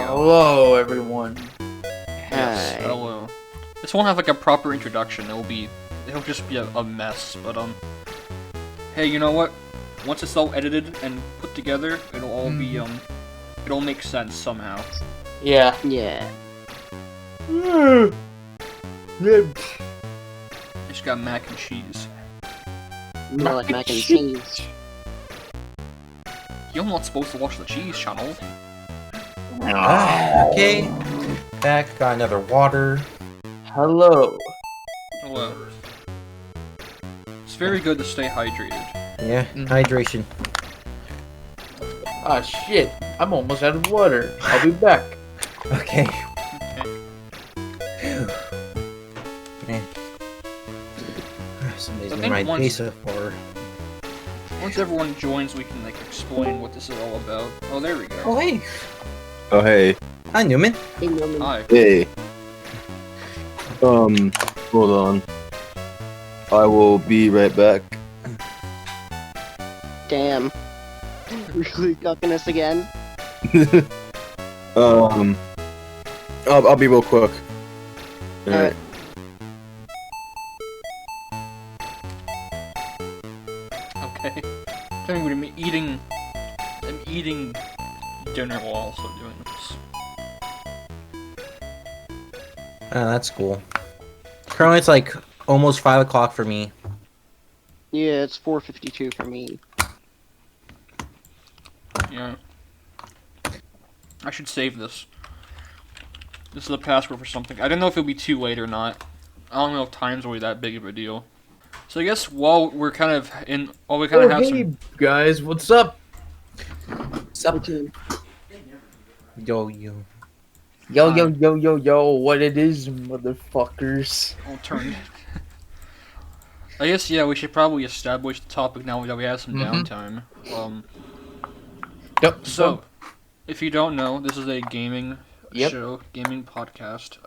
go. Hello, everyone. Yes, Hi. hello. This won't have like a proper introduction. It'll just be a mess. But hey, you know what? Once it's all edited and put together, it'll all be it'll make sense somehow. Yeah. Yeah. Just got mac and cheese. More like mac and cheese. You're not supposed to watch the cheese channel. Okay. Back, got another water. Hello. Hello. It's very good to stay hydrated. Yeah, hydration. Ah, shit. I'm almost out of water. I'll be back. Okay. Okay. Man. Somebody's I in think my once- base for. Once everyone joins, we can like explain what this is all about. Oh, there we go. Oh, hey. Oh, hey. Hi, Newman. Hey, Norman. Hi. Hey. Hold on. I will be right back. Damn. Really cucking us again? I'll be real quick. Alright. Okay. I'm eating. I'm eating dinner while also doing this. Oh, that's cool. Currently, it's like almost 5 o'clock for me. Yeah, it's 4:52 for me. Yeah. I should save this. This is the password for something. I don't know if it'll be too late or not. I don't know if time's really that big of a deal. So I guess while we're kind of in, while we kind of have hey, some. guys, what's up? Sup? Routine. Yo, yo. Yo, what it is, motherfuckers. I'll turn. I guess yeah, we should probably establish the topic now that we have some downtime. So, if you don't know, this is a gaming show, gaming podcast.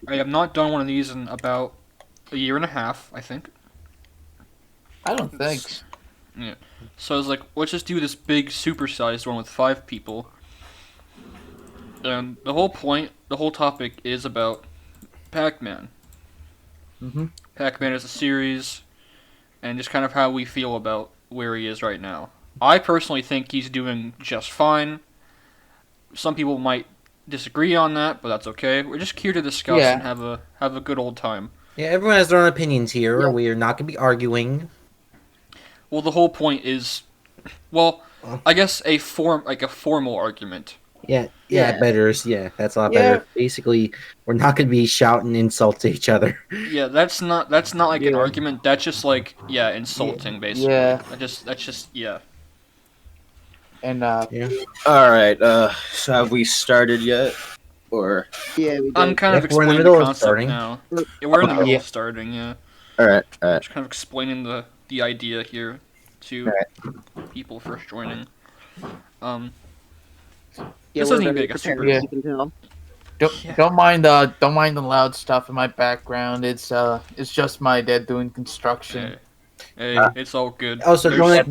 I have not done one of these in about a year and a half, I think. I don't think. Yeah. So I was like, let's just do this big supersized one with 5 people. And the whole point, the whole topic is about Pac-Man. Pac-Man is a series, and just kind of how we feel about where he is right now. I personally think he's doing just fine. Some people might disagree on that, but that's okay. We're just here to discuss and have a good old time. Yeah, everyone has their own opinions here. Yeah. We are not going to be arguing. Well, the whole point is, well, I guess a formal argument. Yeah, Yeah. better. Yeah, that's a lot better. Basically, we're not going to be shouting insults to each other. Yeah, that's not like an argument. That's just like insulting basically. Yeah. That's just yeah. And, Yeah. Alright, so have we started yet? Or... Yeah, we did. I'm kind of If we're in the explaining middle the of concept starting. now. Yeah, we're in the middle Yeah. of starting. Yeah, Alright. just kind of explaining the idea here to people first joining. Yeah, this we're doesn't even very make a prepared, super. Yeah. as you can tell. don't mind the loud stuff in my background. It's just my dad doing construction. Hey, it's all good. Also, There's-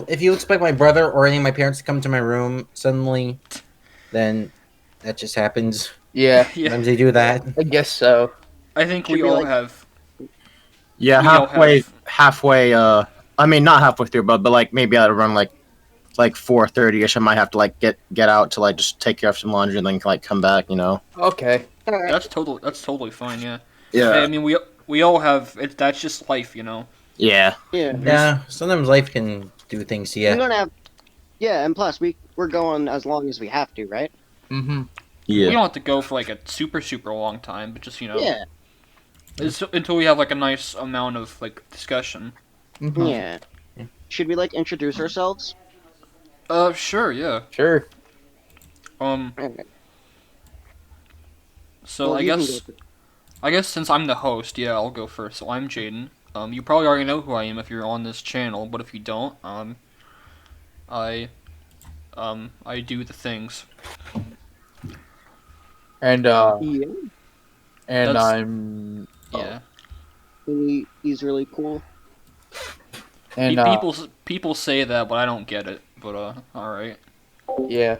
if you expect my brother or any of my parents to come to my room suddenly, then that just happens. Yeah, yeah, Sometimes they do that. I guess so. I think Should we we, all like- have. Yeah, We all halfway, I mean, not halfway through, but like, maybe I'd run, like 4:30ish. I might have to, like, get out to, like, just take care of some laundry and then, like, come back, you know? Okay. Alright. That's totally fine. Yeah. Yeah. Hey, I mean, we all have. That's just life, you know. Yeah. Yeah. Yeah, sometimes life can do things to We're you. gonna have. Yeah, and plus we're going as long as we have to, right? Mm-hmm. We Yeah. don't have to go for like a super long time, but just Yeah. until we have like a nice amount of like discussion. Mm-hmm. Yeah. Should we like introduce ourselves? Sure, yeah. Sure. Okay. So Well, I you can guess go first. since I'm the host, yeah, I'll go first. So I'm Jaden. You probably already know who I am if you're on this channel, but if you don't, I do the things. And Yeah. and That's- I'm Yeah. He's really cool. and People say that, but I don't get it. But all right. yeah.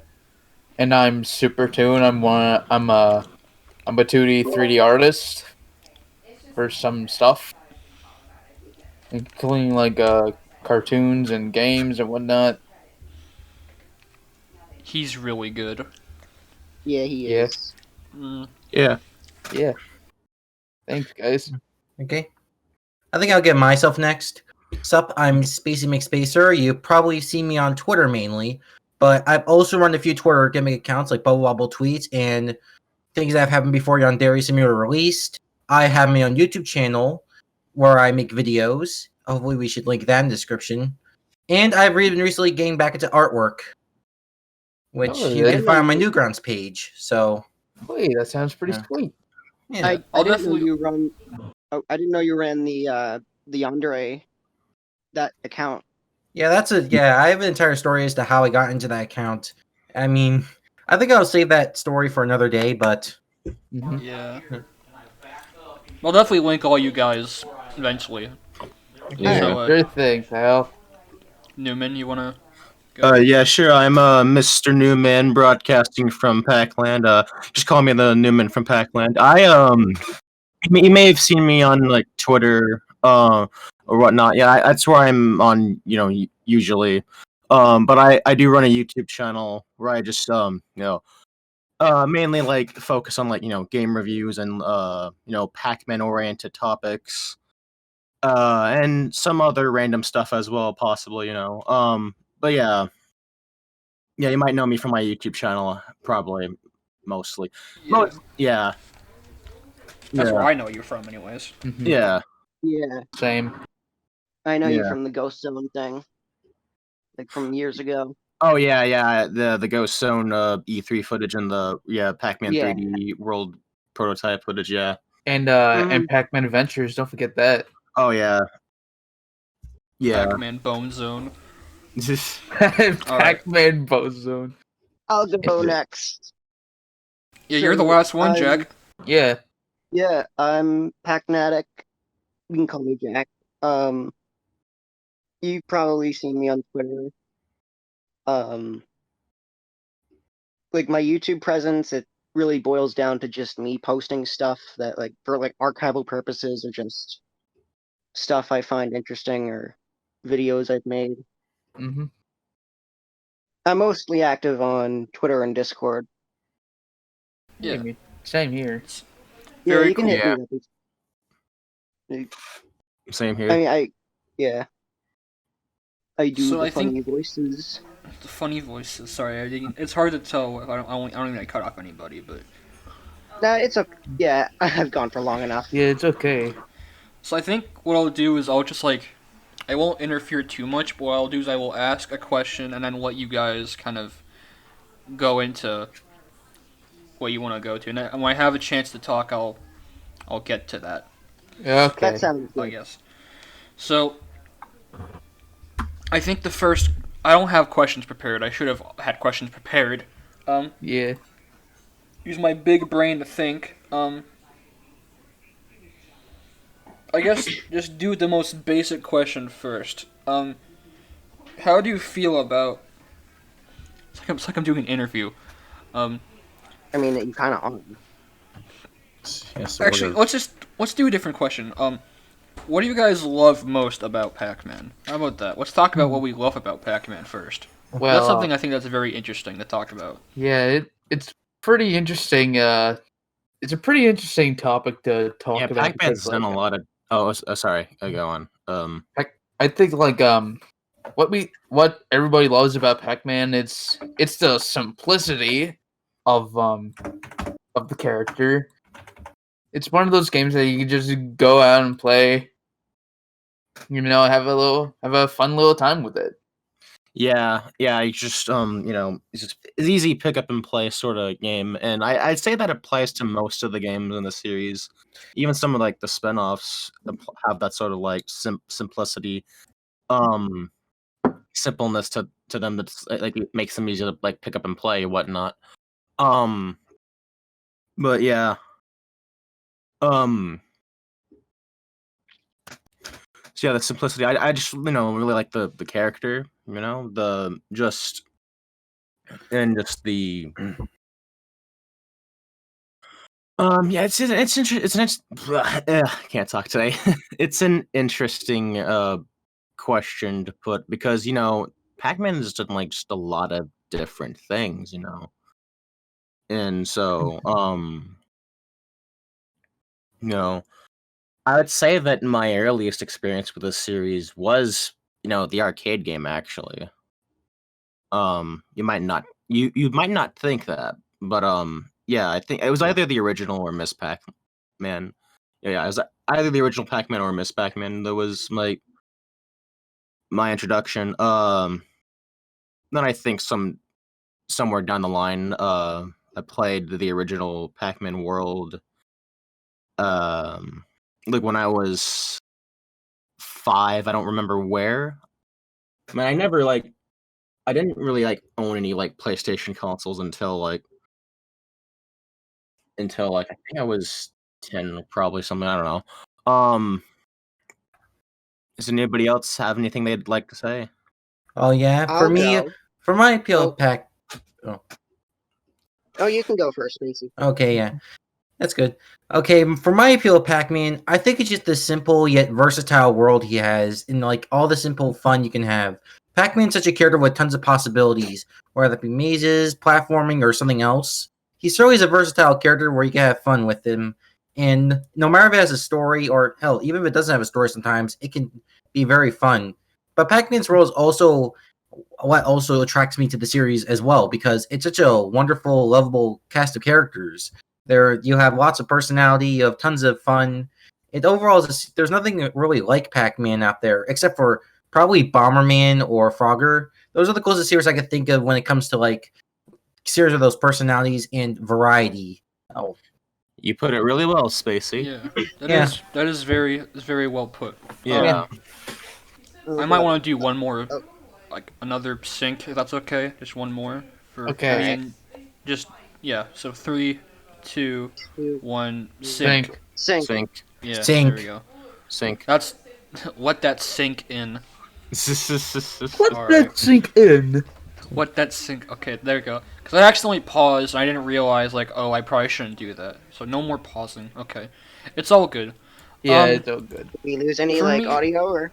And I'm Super Toon. I'm a 2D 3D artist for some stuff, including like cartoons and games and whatnot. He's really good. Yeah, he Yeah. is. Mm. Yeah. Yeah. Thanks, guys. Okay. I think I'll get myself next. Sup, I'm Spacey McSpacer. You probably see me on Twitter mainly, but I've also run a few Twitter gimmick accounts like Bubble Wobble tweets and things that have happened before on Dairy Simulator released. I have my own YouTube channel where I make videos. Hopefully, we should link that in the description. And I've been recently getting back into artwork, which Oh, you yeah. can find on my Newgrounds page. So, Wait, that sounds pretty Yeah. sweet. yeah. I I'll didn't know definitely- you run. Oh, I didn't know you ran the Andre that account. Yeah, I have an entire story as to how I got into that account. I mean, I think I'll save that story for another day, but Mm-hmm. Yeah. I'll definitely link all you guys eventually. Yeah. So, Sure thing, pal. Newman, you wanna go? Yeah, sure. I'm Mr. Newman, broadcasting from Pac-Land. Just call me the Newman from Pac-Land. You may have seen me on like Twitter, or whatnot. Yeah, that's where I'm on. Usually. But I do run a YouTube channel where I just mainly like focus on like game reviews and Pac-Man oriented topics. And some other random stuff as well, possibly. But yeah. Yeah, you might know me from my YouTube channel, probably, mostly. Yeah. Yeah. That's yeah. where I know you from, anyways. Mhm. Yeah. Yeah, Same. I know you Yeah. from the Ghost Zone thing, like from years ago. Oh yeah. The Ghost Zone E3 footage and the Pac-Man Yeah. 3D World prototype footage. Yeah. And Mhm. Pac-Man Adventures. Don't forget that. Oh yeah. Yeah. Pac-Man Bone Zone. Pac-Man Bozone. I'll go Yeah. next. Yeah, you're the So, last one, I'm- Jack. Yeah. Yeah, I'm Pacnatic. You can call me Jack. You've probably seen me on Twitter. Like my YouTube presence, it really boils down to just me posting stuff that, like, for like archival purposes or just stuff I find interesting or videos I've made. Mm-hmm. I'm mostly active on Twitter and Discord. Yeah. Same here. Yeah, Very you can hit cool. me up. Same I here. mean, I do So the I think- funny voices. The funny voices. Sorry, I didn't. It's hard to tell if I don't even cut off anybody, but Nah, it's okay. Yeah, I've gone for long enough. Yeah, it's okay. so I think what I'll do is I'll just like I won't interfere too much, but what I'll do is I will ask a question and then let you guys kind of go into what you want to go to, and then when I have a chance to talk, I'll get to that. Okay. That sounds I good. guess. So I think the first. I don't have questions prepared. I should have had questions prepared. Yeah. Use my big brain to think. I guess just do the most basic question first. How do you feel about? It's like I'm doing an interview. I mean, you kind of are. Yeah, so Actually, let's do a different question. What do you guys love most about Pac-Man? How about that? Let's talk about what we love about Pac-Man first. Well, That's something I think that's very interesting to talk about. yeah, it's pretty interesting. It's a pretty interesting topic to talk yeah, about. Pac-Man's because, done like, a lot of. Oh, sorry. Go on. I think like what everybody loves about Pac-Man, it's the simplicity of the character. It's one of those games that you can just go out and play. Have a fun little time with it. Yeah, you just it's easy pick up and play sort of game, and I'd say that applies to most of the games in the series. Even some of like the spin-offs have that sort of like simplicity, simpleness to them that's like it makes them easy to like pick up and play and whatnot. But yeah, so yeah, the simplicity. I just really like the character. The just and just the yeah, can't talk today. It's an interesting question to put because Pac-Man has done like just a lot of different things, and so you know I would say that my earliest experience with this series was the arcade game actually. You might not think that, but yeah, I think it was either the original or Miss Pac-Man. Yeah, it was either the original Pac-Man or Miss Pac-Man. That was my introduction. Then I think somewhere down the line, I played the original Pac-Man World. Like when I was 5, I don't remember where. I mean, I didn't really own any PlayStation consoles until I think I was 10, probably something. I don't know. Does anybody else have anything they'd like to say? Oh yeah, for I'll me, go. for my appeal Oh. pack. Oh, you can go first, Macy. Okay, yeah, that's good. Okay, for my appeal of Pac-Man, I think it's just the simple yet versatile world he has, and like all the simple fun you can have. Pac-Man's such a character with tons of possibilities, whether it be mazes, platforming, or something else. He's always a versatile character where you can have fun with him, and no matter if it has a story or hell, even if it doesn't have a story, sometimes it can be very fun. But Pac-Man's role is also what also attracts me to the series as well because it's such a wonderful, lovable cast of characters. There, you have lots of personality, you have tons of fun. It overall is there's nothing really like Pac-Man out there except for probably Bomberman or Frogger. Those are the closest series I could think of when it comes to like series of those personalities and variety. Oh, You put it really well, Spacey. Yeah, Yeah. that is very well put. Yeah. I might want to do one more, Oh. like another sync, if that's okay. Just one more for Okay. me and just yeah. So 3, 2, 1, Sync. sync. Sync. Sync. Yeah, Sync. there we go. Sync. That's let that sink in. Let Alright. that sink in. What that sync? Okay, there we go. Because I accidentally paused. And I didn't realize like, oh, I probably shouldn't do that. So no more pausing. Okay, it's all good. Yeah, Um, it's all good. Did we lose any For like me- audio or?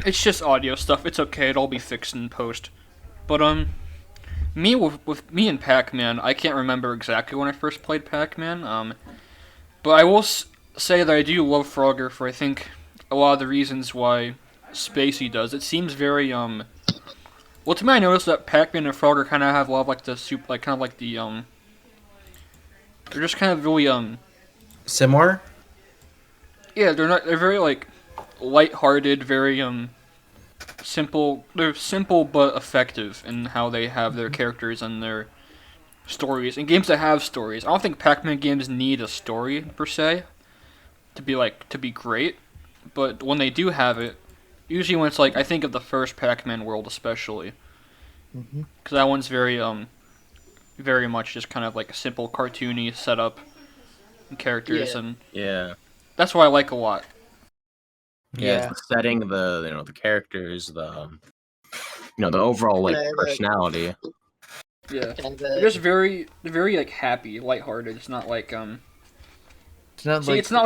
It's just audio stuff. It's okay. It'll all be fixed in post. But me with me and Pac-Man, I can't remember exactly when I first played Pac-Man. But I will say that I do love Frogger for I think a lot of the reasons why Spacey does. It seems very Well, to me, I noticed that Pac-Man and Frogger kind of have a lot of like the kind of like the They're just kind of really similar. Yeah, they're very like light-hearted, very simple. They're simple but effective in how they have their characters and their stories. In games that have stories, I don't think Pac-Man games need a story per se to be great. But when they do have it, usually when it's like I think of the first Pac-Man world especially, Mhm. because that one's very much just kind of like a simple cartoony setup and characters, Yeah. and Yeah. that's what I like a lot. Yeah. It's the setting, the characters, the overall Can I have a- personality. Yeah. Can I have They're a- just very like happy, lighthearted. It's not like It's not See, like it's not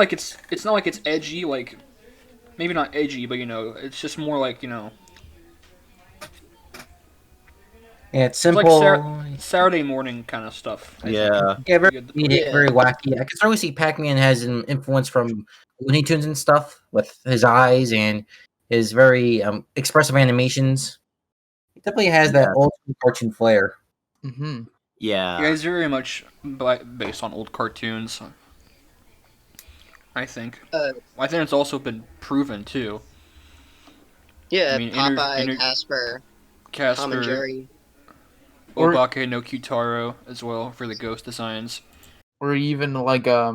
like it's edgy, like maybe not edgy, but it's just more like Yeah, it's it's like simple. Saturday morning kind of stuff. I think. Yeah. Yeah, very Good. comedic, Yeah. very wacky. I can certainly see Pac-Man has an influence from Looney Tunes and stuff with his eyes and his very expressive animations. He definitely has that Yeah. old school cartoon flair. Mm-hmm. Yeah. Yeah, it's very much based on old cartoons. I think. I think it's also been proven too. Yeah, I mean, Popeye, Casper, Tom and Casper, Jerry. Or- Obake no Kyutaro as well for the ghost designs. Or even like I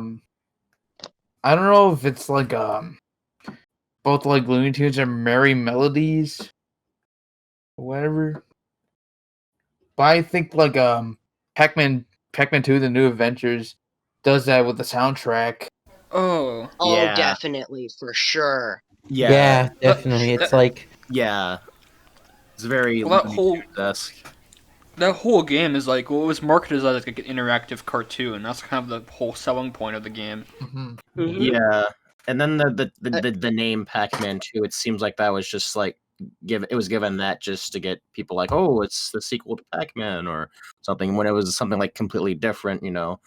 don't know if it's like both like Looney Tunes or Merry Melodies or whatever. But I think like Pac-Man 2 The New Adventures does that with the soundtrack. Oh, Oh, Yeah. definitely, for sure. Yeah, definitely. It's like Yeah. It's very Well, that Looney whole- Tunes-esque. that whole game is like, well, it was marketed as like an interactive cartoon. That's kind of the whole selling point of the game. Mhm. Yeah, and then the the, Uh, the, the name Pac-Man 2. It seems like that was just like it was given that just to get people like, oh, it's the sequel to Pac-Man or something. When it was something like completely different, you know.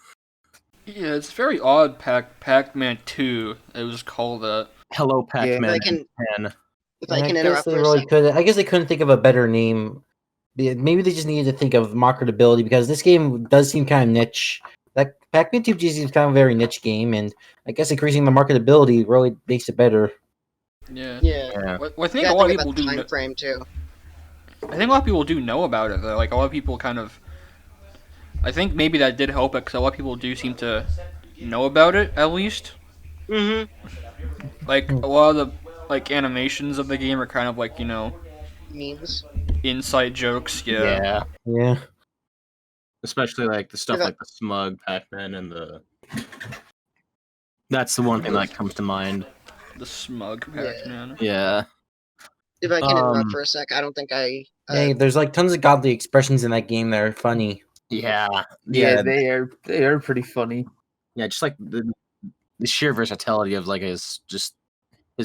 Yeah, it's very odd. Pac-Man 2. It was called that. Hello, Yeah. If Pac-Man I can, and if And I I can guess interrupt they for a really second. could. I guess they couldn't think of a better name. Maybe they just needed to think of marketability because this game does seem kind of niche. That Pac-Man 2 seems kind of a very niche game, and I guess increasing the marketability really makes it better. Yeah. Yeah, yeah. Well, I you think a gotta lot think of about people the do. time frame too. I think a lot of people do know about it though. Like a lot of people kind of. I think maybe that did help it because a lot of people do seem to know about it at least. Mm-hmm. Like a lot of the like animations of the game are kind of like Memes. inside jokes. Yeah. Yeah. Yeah. Especially like the stuff If I, like the smug Pac-Man and the. That's the one thing that comes to mind. The smug Yeah. Pac-Man. Yeah. if I can interrupt Um. for a sec, I don't think I. Hey, there's like tons of godly expressions in that game that are funny. Yeah. Yeah, Yeah. they are pretty funny. Yeah. Just like the sheer versatility of like his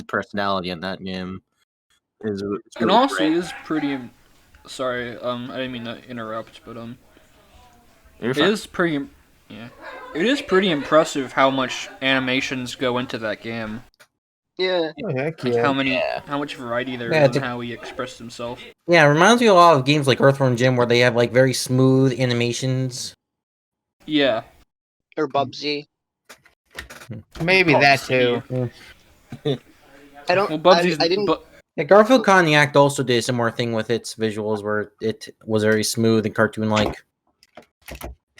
personality in that game is And really honestly, great. it is pretty. Sorry, I didn't mean to interrupt, but You're it fine. is pretty. Yeah, it is pretty impressive how much animations go into that game. Yeah. Oh, heck Like yeah. how much variety there Yeah, is it's in a- how he expressed himself. Yeah, it reminds me a lot of games like Earthworm Jim where they have like very smooth animations. Yeah, Or Bubsy. Maybe that Bubsy. too. I don't. Well, Bubsy's I didn't. but Yeah, Garfield Cognac also did a similar thing with its visuals where it was very smooth and cartoon-like.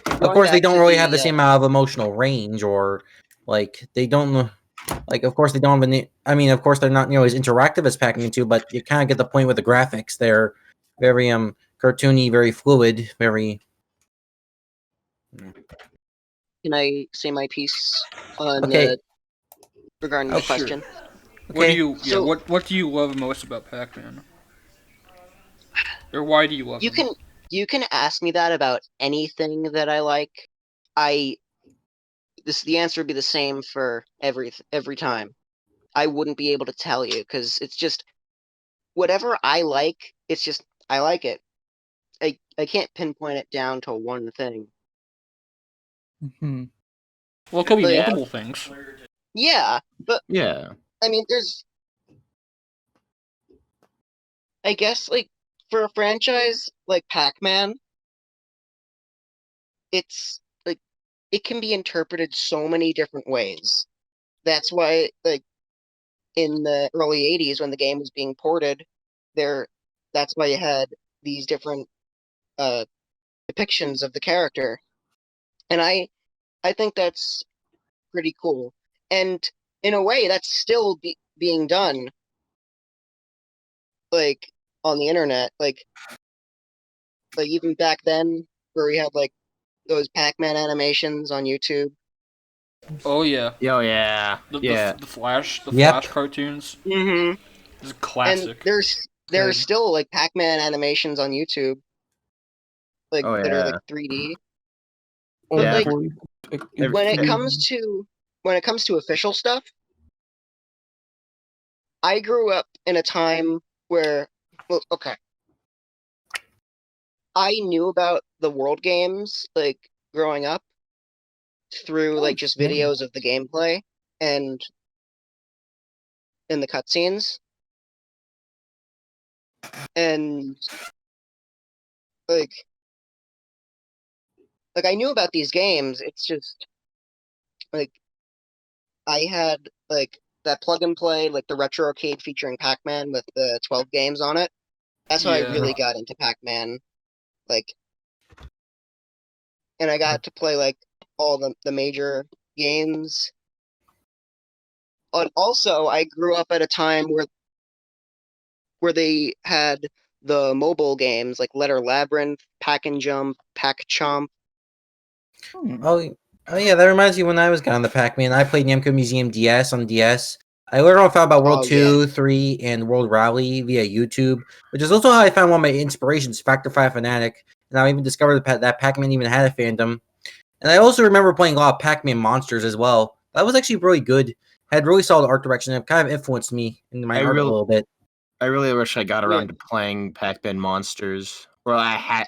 Of Going course, they back don't to really have the the. same amount of emotional range, or like they don't like. Of course, they don't have any. I mean, of course, they're not nearly as interactive as Pac-Man 2, but you kind of get the point with the graphics. They're very cartoony, very fluid, very. Can I say my piece on Okay, regarding oh, the sure. question? What do okay. you? Yeah. So What do you love most about Pac-Man? Or why do you love you him? can ask me that about anything that I like. I the answer would be the same for every time. I wouldn't be able to tell you because it's just whatever I like. It's just I like it. I can't pinpoint it down to one thing. Mhm. Well, it could be Like multiple things. yeah, but Yeah. I mean, there's I guess like for a franchise like Pac-Man, it's like it can be interpreted so many different ways. That's why like in the early 80s when the game was being ported, there that's why you had these different uh depictions of the character. And I think that's pretty cool. And in a way that's still being done like on the internet like even back then where we had like those Pac-Man animations on YouTube. Oh yeah, Oh yeah. Yeah. the Yep. Flash cartoons. Mm-hmm. This is And classic. there's Good. still like Pac-Man animations on YouTube like Oh that are like yeah. 3D. Oh But Yeah. like boy. when it comes to official stuff, I grew up in a time where well, okay, I knew about the world games like growing up through Oh, like just yeah. videos of the gameplay and in the cutscenes. And like I knew about these games. It's just like I had like that plug and play, like the retro arcade featuring Pac-Man with the 12 games on it. That's how I Yeah. really got into Pac-Man. Like, and I got to play like all the major games. But also, I grew up at a time where they had the mobile games like Letter Labyrinth, Pack and Jump, Pack Chomp. Hmm. Oh yeah, that reminds me when I was on the Pac-Man, I played Namco Museum DS on DS. I later on found about World Oh yeah, 2, 3, and World Rally via YouTube, which is also how I found one of my inspirations, Factor 5 Fanatic. and I even discovered that Pac-Man even had a fandom. And I also remember playing a lot of Pac-Man Monsters as well. That was actually really good. Had really solid art direction. It kind of influenced me in my art a little bit. I really wish I got around to playing Pac-Man Monsters. Well, I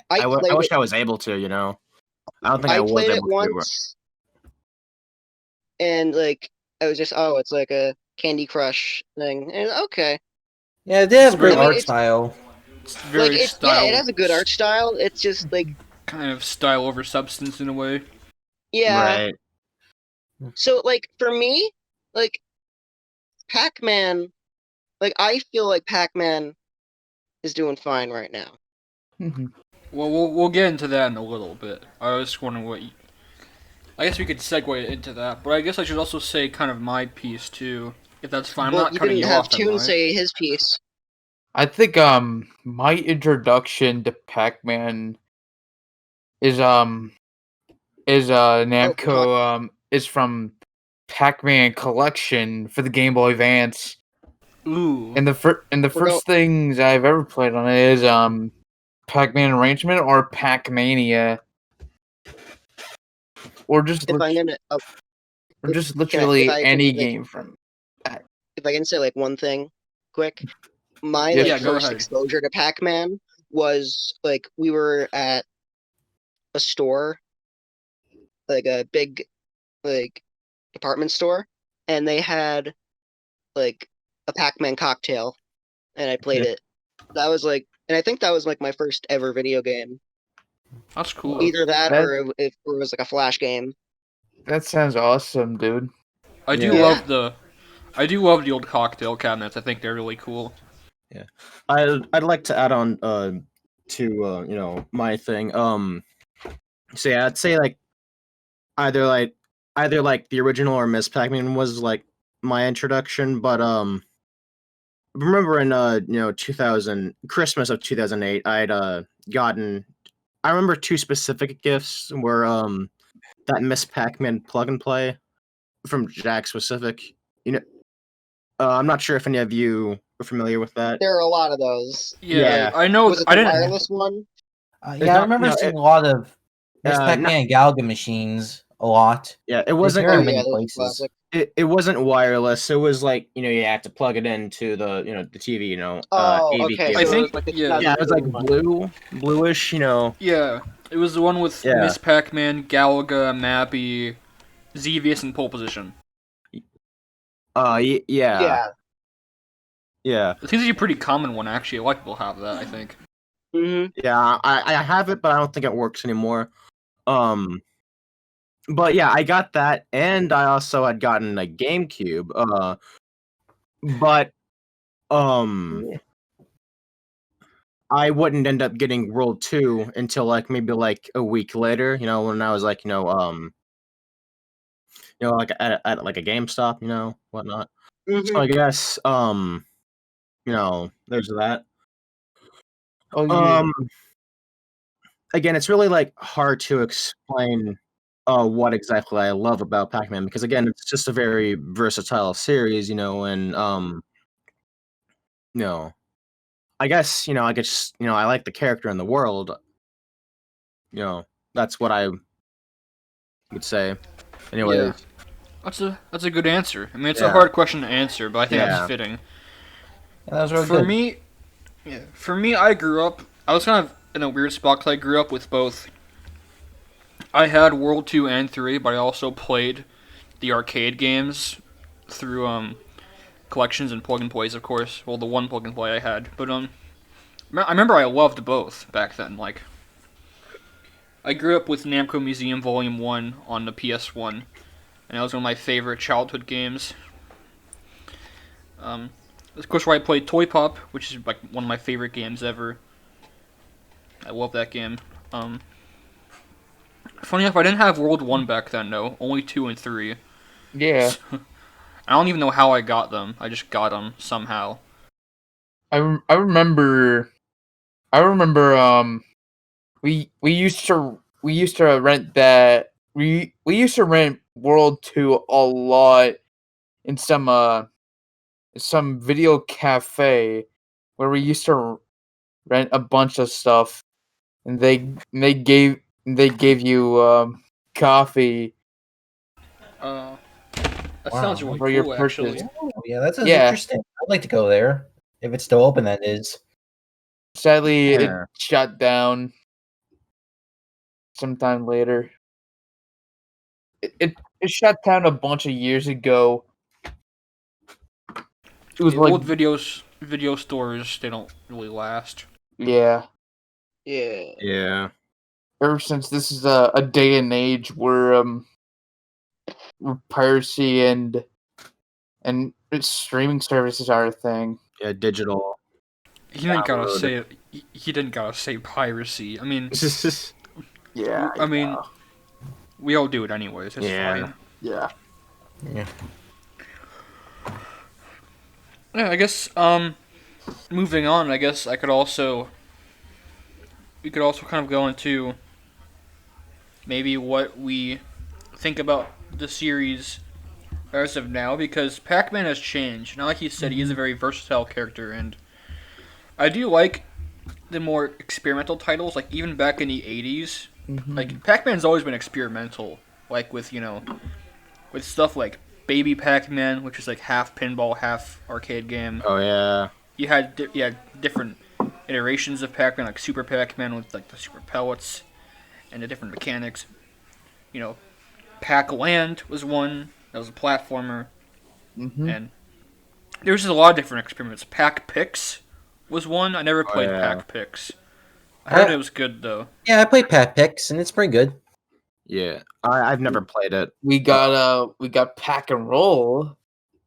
wish I was able to. I don't think I was played it able to. once, and like I was just, oh, it's like a Candy Crush thing, and okay. Yeah, it did have great art it's- style. It's very Yeah, style. it has a good art style. It's just like Kind of style over substance in a way. yeah. Right. So like for me, like Pac-Man, like I feel like Pac-Man is doing fine right now. Mhm. Well, we'll get into that in a little bit. I was wondering what. I guess we could segue into that, but I guess I should also say kind of my piece too, if that's fine. I'm Well, not you cutting didn't you have off. Then, Toon right? say his piece. I think my introduction to Pac-Man is Namco is from Pac-Man Collection for the Game Boy Advance. Ooh. And the first things I've ever played on it is Pac-Man Arrangement or Pac-Mania. Or just If I'm gonna, literally if I any can, like, game from Pac. if I can say like one thing quick, my Yeah. like Yeah, go first ahead. exposure to Pac-Man was like we were at a store, like a big like department store, and they had like a Pac-Man cocktail, and I played Yeah. it. That was like, and I think that was like my first ever video game. That's cool. Either that That- or it was like a flash game. That sounds awesome, dude. I do Yeah. love the old cocktail cabinets. I think they're really cool. I'd like to add on to my thing. So yeah, I'd say like either like the original or Miss Pac-Man was like my introduction, but remember in 2000 Christmas of 2008, I'd gotten I remember two specific gifts were that Miss Pac-Man plug and play from Jack specific. I'm not sure if any of you are familiar with that. There are a lot of those. Yeah, Yeah. I know. Was it I the didn't. wireless one? Yeah, I not- remember no, seeing a lot of Miss uh, Pac-Man and Galaga machines a lot. Yeah, it There's wasn't. very Oh, many yeah, those are places. classic. It wasn't wireless. It was like you had to plug it into the the TV. Oh, AV okay. cable. I So think- it was like the yeah. Yeah, it was like 2002 one. bluish. Yeah, it was the one with Yeah. Miss Pac-Man, Galaga, Mappy, Xevious, and Pole Position. Yeah. Yeah. Yeah. It seems to be a pretty common one, actually. A lot of people have that, I think. hmm Yeah. I have it, but I don't think it works anymore. But yeah, I got that, and I also had gotten a GameCube. But I wouldn't end up getting World 2 until like maybe like a week later, when I was like, like at like a GameStop, whatnot. So I guess there's that. Oh yeah. Again, it's really like hard to explain what exactly I love about Pac-Man because again, it's just a very versatile series, and I guess, I guess, I like the character in the world. That's what I would say. Anyway, Yeah. That's a good answer. I mean, it's a Yeah. hard question to answer, but I think Yeah. that's fitting. Yeah, that was really For good. me, I grew up. I was kind of in a weird spot because I grew up with both. I had World 2 and 3, but I also played the arcade games through collections and plug and plays, of course. Well, the one plug and play I had, but I remember I loved both back then. Like, I grew up with Namco Museum Volume 1 on the PS1, and that was one of my favorite childhood games. Of course, where I played Toy Pop, which is like one of my favorite games ever. I love that game. Funny enough, I didn't have World 1 back then, though. Only 2 and 3. Yeah. I don't even know how I got them. I just got them somehow. I remember we used to rent that we used to rent World 2 a lot in some video cafe where we used to rent a bunch of stuff and they gave you coffee That Wow. sounds really for your cool, purchase. actually. Oh, yeah, that sounds Yeah. interesting. I'd like to go there if it's still open. That is. Sadly, it Yeah. shut down sometime later. It shut down a bunch of years ago. It was Yeah, like, old video stores, they don't really last. yeah. Yeah. Yeah. Ever since this is a day and age where piracy and streaming services are a thing. Yeah, digital. He didn't gotta Download. say it. He didn't gotta say piracy. I mean, Yeah. I mean, we all do it anyways. It's Yeah. fine. Yeah. Yeah. Yeah, I guess. Moving on. I guess we could also kind of go into maybe what we think about the series as of now, because Pac-Man has changed. Now, like he said, he is a very versatile character, and I do like the more experimental titles. Like even back in the '80s, like Pac-Man's always been experimental. Like with with stuff like Baby Pac-Man, which is like half pinball, half arcade game. Oh yeah. You had different iterations of Pac-Man, like Super Pac-Man with like the super pellets and the different mechanics. You know, Pac-Land was one that was a platformer, and there was just a lot of different experiments. Pac-Pix was one. I never played yeah. Pac-Pix. I heard it was good though. Yeah, I played Pac-Pix, and it's pretty good. Yeah. I've never played it. We got Pack and Roll,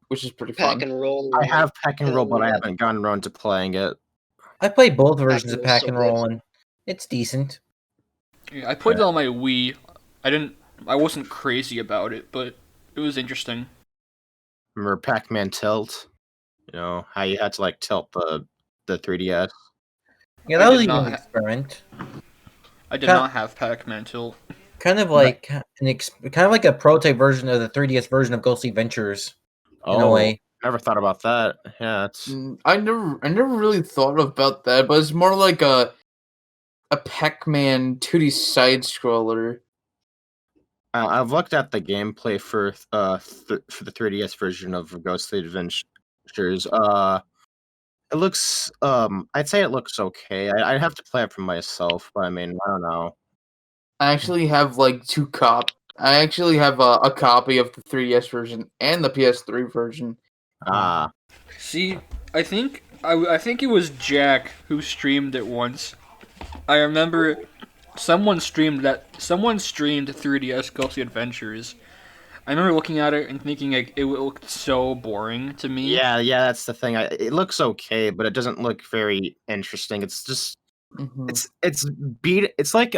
which is pretty Pack fun. and roll. I have Pack and Roll, but I Yeah. haven't gotten around to playing it. I played both versions of Pac-Man's Pack so and good. Roll, and it's decent. Yeah, I played it on my Wii. I wasn't crazy about it, but it was interesting. Remember Pac-Man Tilt? You know how you had to like tilt the 3DS. Yeah, I that was did even not an ha- experiment. I did Pa- not have Pac-Man Tilt. Kind of like kind of like a prototype version of the 3DS version of Ghostly Adventures. In a way. Never thought about that. Yeah, it's I never really thought about that, but it's more like a Pac-Man 2D side scroller. I've looked at the gameplay for for the 3DS version of Ghostly Adventures. It looks I'd say it looks okay. I'd have to play it for myself, but I mean I don't know. I actually have like I actually have a copy of the 3DS version and the PS3 version. Ah, See, I think it was Jack who streamed it once. I remember someone streamed 3DS Ghostly Adventures. I remember looking at it and thinking like it looked so boring to me. yeah, that's the thing. It looks okay, but it doesn't look very interesting. It's just it's like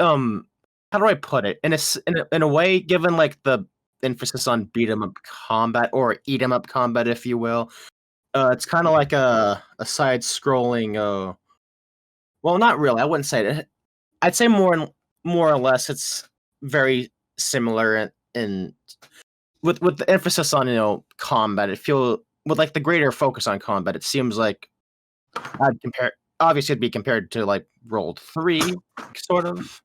how do I put it? In a way, given like the emphasis on beat 'em up combat or eat 'em up combat, if you will, it's kind of like a side scrolling. Well, not really. I wouldn't say it. I'd say more or less it's very similar in with the emphasis on combat. It feel with like the greater focus on combat. It seems like I'd compare. Obviously, it'd be compared to like Roll 3, sort of.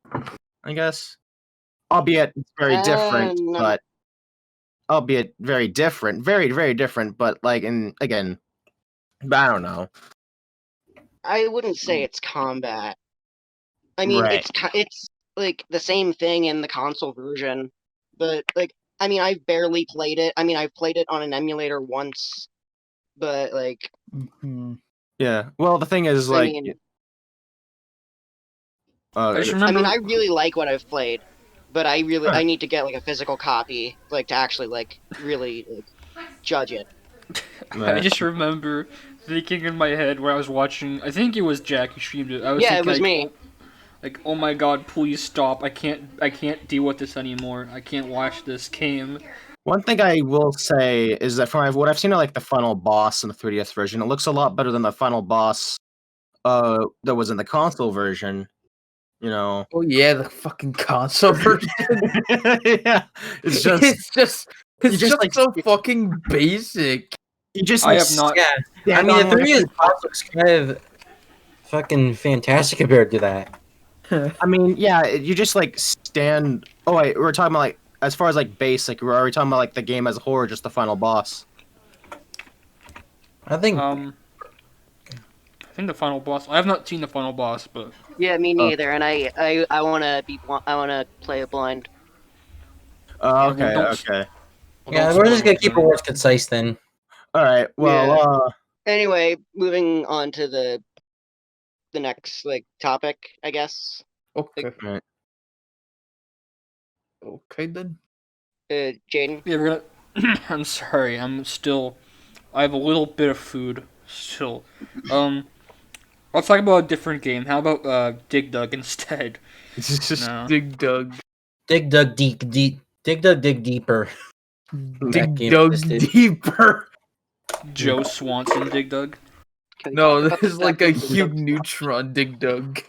I guess, albeit it's very different, No. but albeit very different, very very different. But like, and again, but I don't know. I wouldn't say it's combat. I mean, Right. it's like the same thing in the console version, but like I mean, I've barely played it. I mean, I've played it on an emulator once, but like Yeah. Well, the thing is, I like, mean, I just I remember. mean, I really like what I've played, but I need to get like a physical copy, like to actually like really judge it. I just remember thinking in my head when I was watching. I think it was Jack who streamed it. I was Yeah, thinking, it was like, me. Like, oh my god, please stop! I can't deal with this anymore. I can't watch this game. one thing I will say is that from what I've seen of like the final boss in the 3DS version, it looks a lot better than the final boss that was in the console version. You know. Oh yeah, the fucking console version. Yeah. It's just it's just like- so fucking basic. you just I like, have not. Yeah, I stand mean, on, the like, 3DS box looks kind of fucking fantastic compared to that. I mean, yeah, you just like stand. Oh wait, we're talking about like as far as like base. Like, are we talking about like the game as a whole, or just the final boss? I think I think the final boss. I have not seen the final boss, but Yeah, me neither. And I wanna play it blind. Oh, yeah, well, okay, don't. okay. Well, yeah, don't we're just spoil gonna it keep our then. words concise then. All right. Well, Yeah. Anyway, moving on to the next like topic, I guess. Okay. right. Okay then. Jaden. Yeah, we're gonna. I'm sorry. I have a little bit of food still. Let's talk about a different game. How about Dig Dug instead? No. Dig Dug. Dig dug deep, deep. Dig dug dig deeper. Dig game Dug existed. deeper. Joe Swanson Dig Dug. Can we No, talk about this is like a stuff? Hugh Neutron Dig Dug.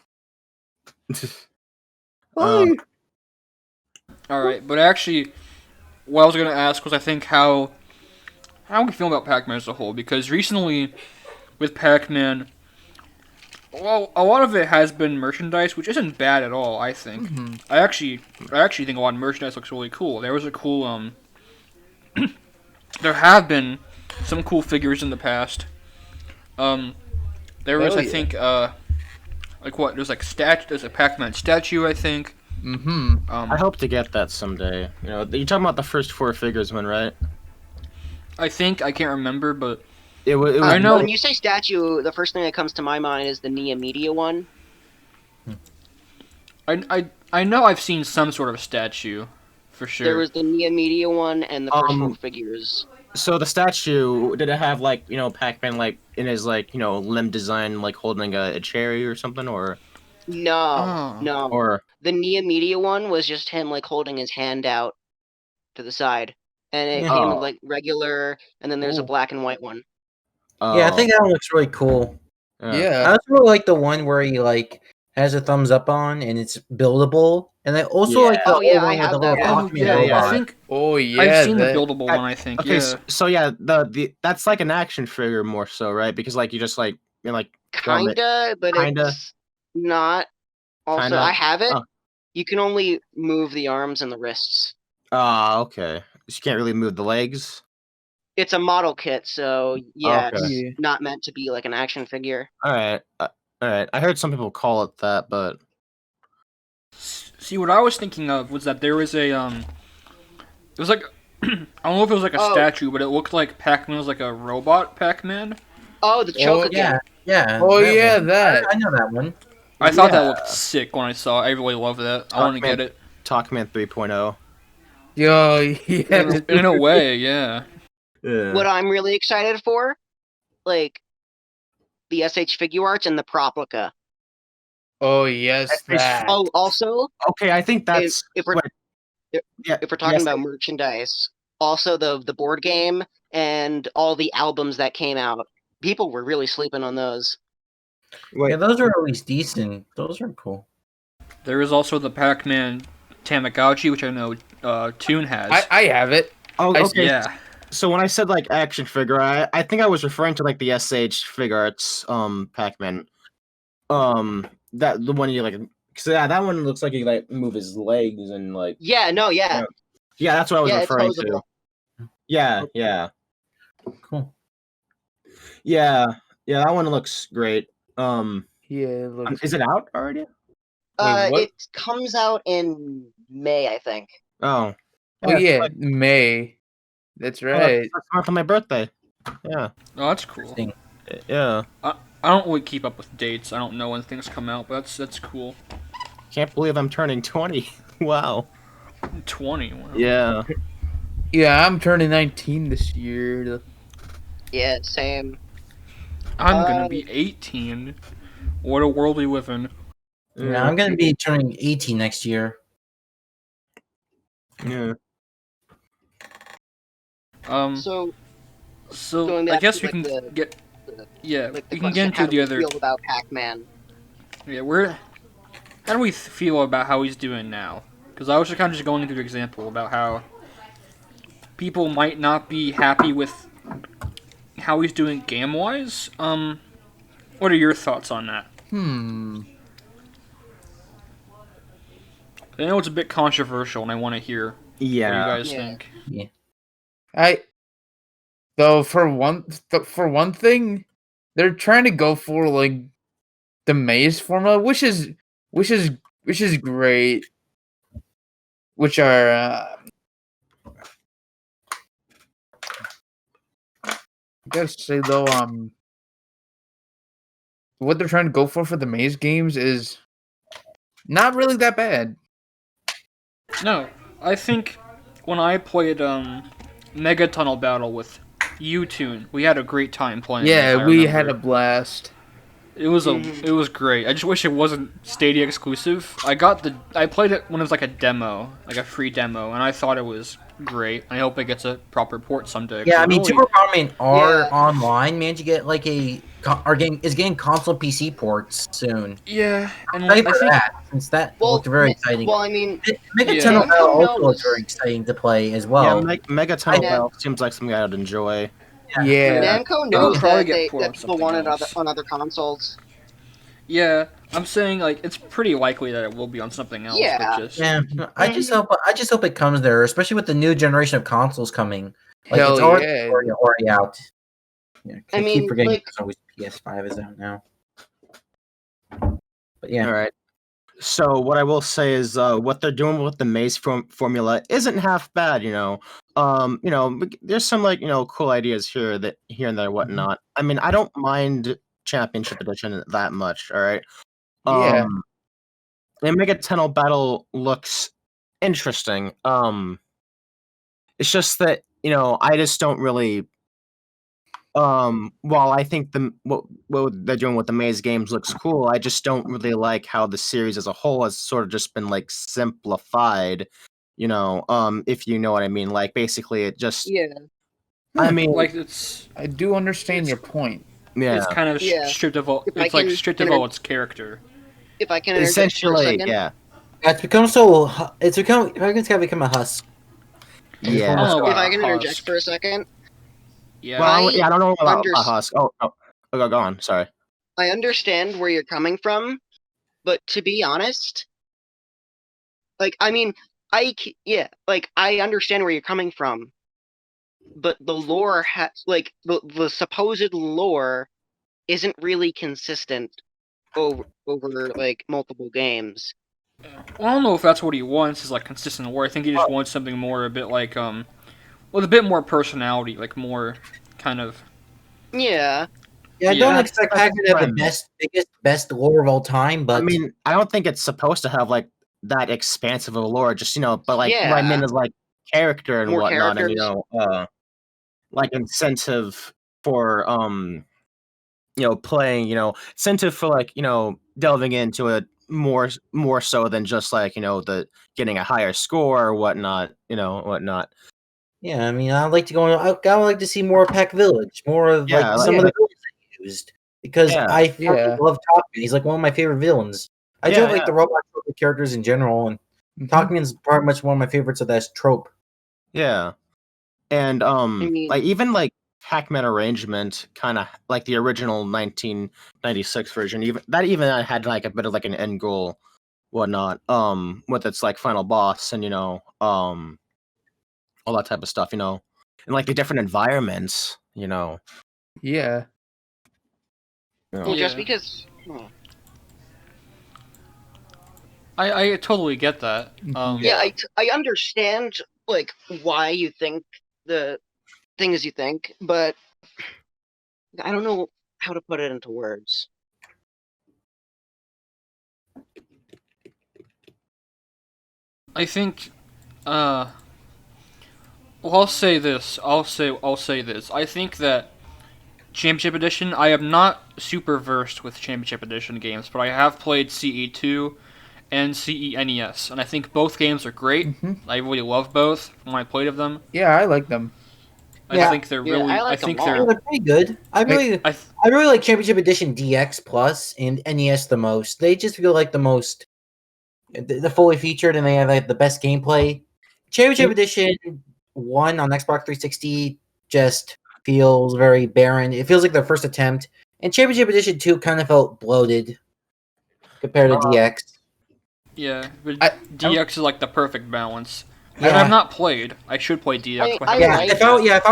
Um, Why? All right, but actually, what I was gonna ask was, I think how we feel about Pac-Man as a whole, because recently with Pac-Man, well, a lot of it has been merchandise, which isn't bad at all. I think. Mhm. I actually think a lot of merchandise looks really cool. There was a cool there have been some cool figures in the past. There was Hell I yeah. think like what there's there's a Pac-Man statue, I think. Mm-hmm. I hope to get that someday. You know, you're talking about the first 4 figures one, right? I think I can't remember, but It was. I know. When you say statue, the first thing that comes to my mind is the Nia Media one. I know I've seen some sort of statue, for sure. There was the Nia Media one and the first 4 Um, figures. So the statue, did it have like Pac-Man like in his like limb design, like holding a cherry or something, or No, Oh. no. or The Nia Media one was just him like holding his hand out to the side, and it came with Oh. like regular, and then there's a Ooh. black and white one. Yeah, I think that one looks really cool. I Yeah. also really like the one where he like has a thumbs up on and it's buildable, and I also Yeah. like the Oh, yeah, old one I with have the little that Oh one. Pac-Man yeah, Yeah, robot. I think Oh yeah. I've seen the that- buildable one. I think. Okay, Yeah. so yeah, the that's like an action figure more so, right? Because like you just like drum it. Kinda, but Kinda. it's not. Also, Kinda. I have it. Oh. You can only move the arms and the wrists. Ah, okay. So you can't really move the legs. It's a model kit, so yeah, Okay. it's Yeah. not meant to be like an action figure. All right, all right. I heard some people call it that, but See, what I was thinking of was that there was a it was like I don't know if it was like a Oh. statue, but it looked like Pac-Man was like a robot Pac-Man. Oh, the choke again. Yeah. Oh that yeah, one. that. I know that one. I thought that Yeah. looked sick when I saw it. I really love that. I want to Pac-Man. get it. Talkman 3.0. Yo, yeah. In a way, yeah. Yeah. What I'm really excited for, like the SH Figure Arts and the Proplica. Oh yes, That's- that. Oh, also, Okay, I think that's if we're what- yeah. if we're talking yes, about merchandise, also the board game and all the albums that came out. People were really sleeping on those. wait, Yeah, those are at least decent. Those are cool. There is also the Pac-Man Tamagotchi, which I know Toon has. I have it. oh, I- okay. Yeah. So when I said like action figure, I think I was referring to like the SH Figure Arts Pac-Man. That the one you like, cause yeah, that one looks like he like move his legs and like Yeah, no, yeah, yeah, that's what I was yeah, it's referring to. posable. Yeah, yeah, Cool. yeah, yeah. That one looks great. Yeah. Look. Is it out already? what? It comes out in May, I think. Oh, Oh yeah, May. That's right. That's not for my birthday. Yeah, Oh, that's cool. Interesting. yeah. I don't really keep up with dates. I don't know when things come out, but that's cool. Can't believe I'm turning 20. Wow. 20. Wow. Yeah. Yeah, I'm turning 19 this year. Yeah, same. I'm gonna be 18. What a world we live in. Yeah, I'm gonna be turning 18 next year. Yeah. So So going I back guess to, we like, can get yeah, like the we can question, get how into do the we other feel about Pac-Man? yeah. How do we feel about how he's doing now? Because I was just kind of just going into the example about how people might not be happy with how he's doing game wise. What are your thoughts on that? I know it's a bit controversial, and I want to hear what you guys Yeah. think. Though for one thing, they're trying to go for like the maze formula, which is great. Which are I gotta say though, what they're trying to go for the maze games is not really that bad. No, I think when I played Mega Tunnel Battle with U-Tune, we had a great time playing. Yeah, I we remember. had a blast. It was great. I just wish it wasn't Stadia exclusive. I played it when it was like a demo, like a free demo, and I thought it was great. I hope it gets a proper port someday. 'Cause Yeah, I it mean, really- Super Pac-Man are Yeah. online. Man, you get like getting console PC ports soon. Yeah, and Excited I for think that, since that Well, looked very exciting. Well, I mean, Mega Yeah. Tunnel Namco Battle also knows. looks very exciting to play as well. Yeah, Mega Tunnel Yeah. Battle seems like something I would enjoy. Yeah. Namco It'll knows probably that get put on people something want it else. on other consoles. yeah, I'm saying like it's pretty likely that it will be on something else. Yeah. But just Yeah, I just hope it comes there, especially with the new generation of consoles coming. Like Hell it's already, yeah. already out. Yeah, I keep mean, forgetting like- it's always PS5 is out now. But yeah, All right. So what I will say is, what they're doing with the maze formula isn't half bad. There's some like cool ideas here and there, whatnot. I mean, I don't mind Championship Edition that much. All right. Yeah. And Mega Tunnel Battle looks interesting. It's just that I just don't really. While I think what they're doing with the maze games looks cool, I just don't really like how the series as a whole has sort of just been like simplified. If you know what I mean. Like basically, it just. Yeah. I mean, like it's I do understand your point. yeah. it's kind of Yeah. stripped of all. If I It's like can stripped of all its character. If I can interject for a Essentially, second. yeah. it's become so. It's become. It's got to become a husk. Yeah. I don't know If about I can interject Husk. for a second, Yeah. Well, I I don't know about underst- Husk. Oh, go on. Sorry. I understand where you're coming from, but to be honest, like I mean, I understand where you're coming from, but the lore the supposed lore isn't really consistent over like multiple games. Well, I don't know if that's what he wants is like consistent lore. I think he just wants something more a bit like with a bit more personality, like more kind of. Yeah. Yeah, I Yeah. don't expect That's Pac-Man to have fine. the best lore of all time, but I mean, I don't think it's supposed to have like that expansive of a lore. Just but like what I mean Yeah. is like character and More whatnot, and characters. like incentive for playing, incentive for like delving into it more so than just like the getting a higher score or whatnot, whatnot. yeah, I mean, I'd like to go. I would like to see more Pac Village, more of Yeah, like like- some of yeah. the villains they used, because Yeah. I fucking Yeah. love Talkman. He's like one of my favorite villains. I do Yeah, like yeah. the robot characters in general, and Mhm. Talkman's pretty much one of my favorites of that trope. Yeah. And mean- like even like Pac-Man arrangement, kind of like the original 1996 version, even had like a bit of like an end goal, whatnot, with its like final boss and all that type of stuff, and like the different environments, Yeah. Well, just Yeah. because. I totally get that. Yeah, I understand like why you think the things you think, but I don't know how to put it into words. I think, well, I'll say this. I'll say this. I think that Championship Edition. I am not super versed with Championship Edition games, but I have played CE2 and CENES, and I think both games are great. Mhm. I really love both when I played of them. Yeah, I like them. I Yeah. think they're Yeah, really. I I like them think all. Yeah, they're. they're pretty good. I really like Championship Edition DX Plus and NES the most. They just feel like the most, the fully featured, and they have like the best gameplay. Championship Edition 1 on Xbox 360 just feels very barren. It feels like their first attempt, and Championship Edition 2 kind of felt bloated compared to DX. Yeah, but I- DX is like the perfect balance. Yeah. And I've not played. I should play DX. but I haven't like played it. yet. If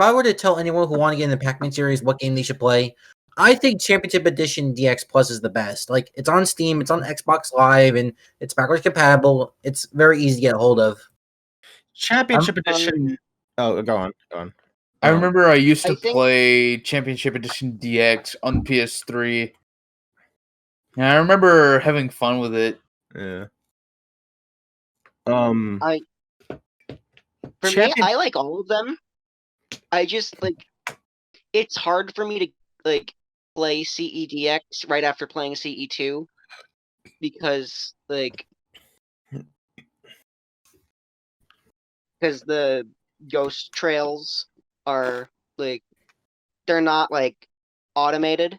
I were to tell anyone who want to get in the Pac-Man series what game they should play, I think Championship Edition DX Plus is the best. Like, it's on Steam, it's on Xbox Live, and it's backwards compatible. It's very easy to get a hold of. Championship Edition. Oh, go on. I remember I used to I think- play Championship Edition DX on PS3. And I remember having fun with it. Yeah. For me, Champion- I like all of them. I just like it's hard for me to like play CEDX right after playing CE2 because the ghost trails are like they're not like automated.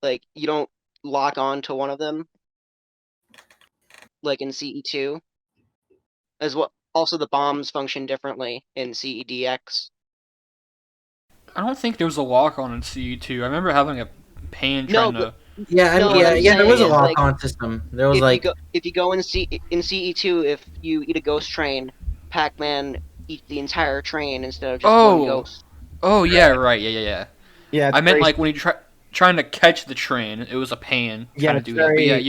Like you don't lock on to one of them like in CE2. As well, also the bombs function differently in CEDX. I don't think there was a lock on in CE2. I remember having a pain No, trying to. Yeah, No, what I'm there was a saying is, like, lock-on system. There was if you go in CE2, if you eat a ghost train, Pac-Man eats the entire train instead of just one ghost. Oh yeah, right. Yeah. Yeah, I meant like when you trying to catch the train, it was a pain Yeah, trying to do it's that. But yeah, very-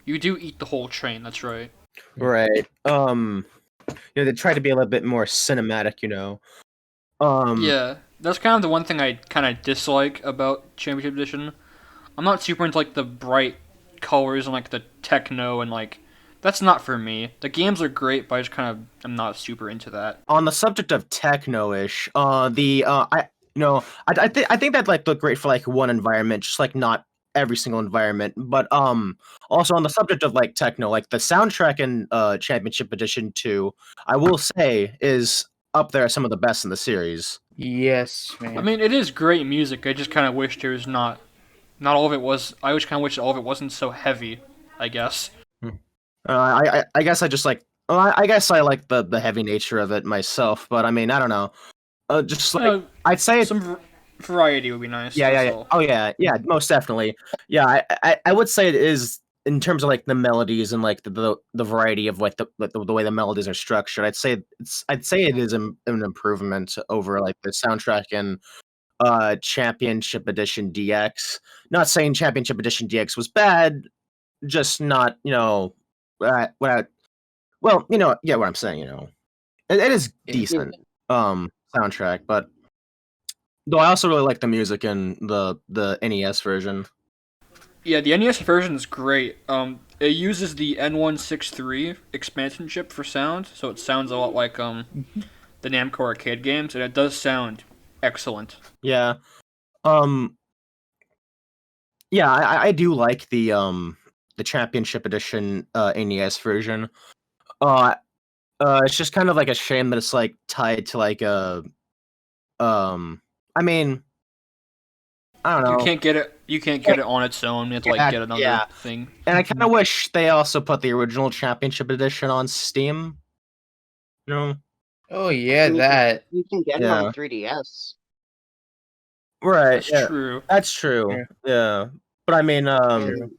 you do eat the whole train. That's right. right. They try to be a little bit more cinematic, Yeah, that's kind of the one thing I kind of dislike about Championship Edition. I'm not super into like the bright colors and like the techno and like that's not for me. The games are great, but I just kind of am not super into that. On the subject of techno-ish, I think that like look great for like one environment, just like not every single environment. But also on the subject of like techno, like the soundtrack in Championship Edition 2, I will say is up there as some of the best in the series. Yes, man. I mean, it is great music. I just kind of wish there was not all of it was. I just kind of wish all of it wasn't so heavy. I guess. I guess I just like. I guess I like the heavy nature of it myself, but I mean I don't know. Just like I'd say it's Some variety would be nice. yeah. that's all. Oh yeah, most definitely. Yeah, I would say it is in terms of like the melodies and like the variety of like the way the melodies are structured. I'd say it is an improvement over like the soundtrack in Championship Edition DX. Not saying Championship Edition DX was bad, just not well, yeah, what I'm saying, it is decent soundtrack, but though I also really like the music in the NES version. Yeah, the NES version is great. It uses the N163 expansion chip for sound, so it sounds a lot like the Namco arcade games, and it does sound excellent. Yeah. Yeah, I do like the Championship Edition NES version. It's just kind of like a shame that it's like tied to like a I mean I don't know. You can't get it on its own. You have to like get another thing. And I kind of wish they also put the original Championship Edition on Steam. Oh yeah, You that. You can get it Yeah. on 3DS. Right. That's yeah. true. That's true. Yeah. But I mean And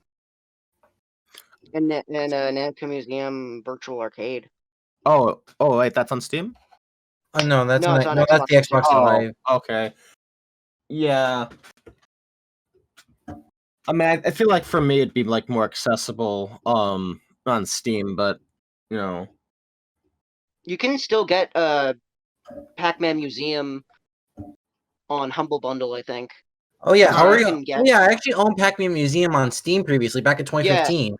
Namco Museum Virtual Arcade. oh wait, that's on Steam? no, that's No, it's on that's the Xbox. Xbox Live. Okay. Yeah. I mean, I feel like for me it'd be like more accessible on Steam, but You can still get Pac-Man Museum on Humble Bundle, I think. Oh yeah, I can get- I actually owned Pac-Man Museum on Steam previously, back in 2015.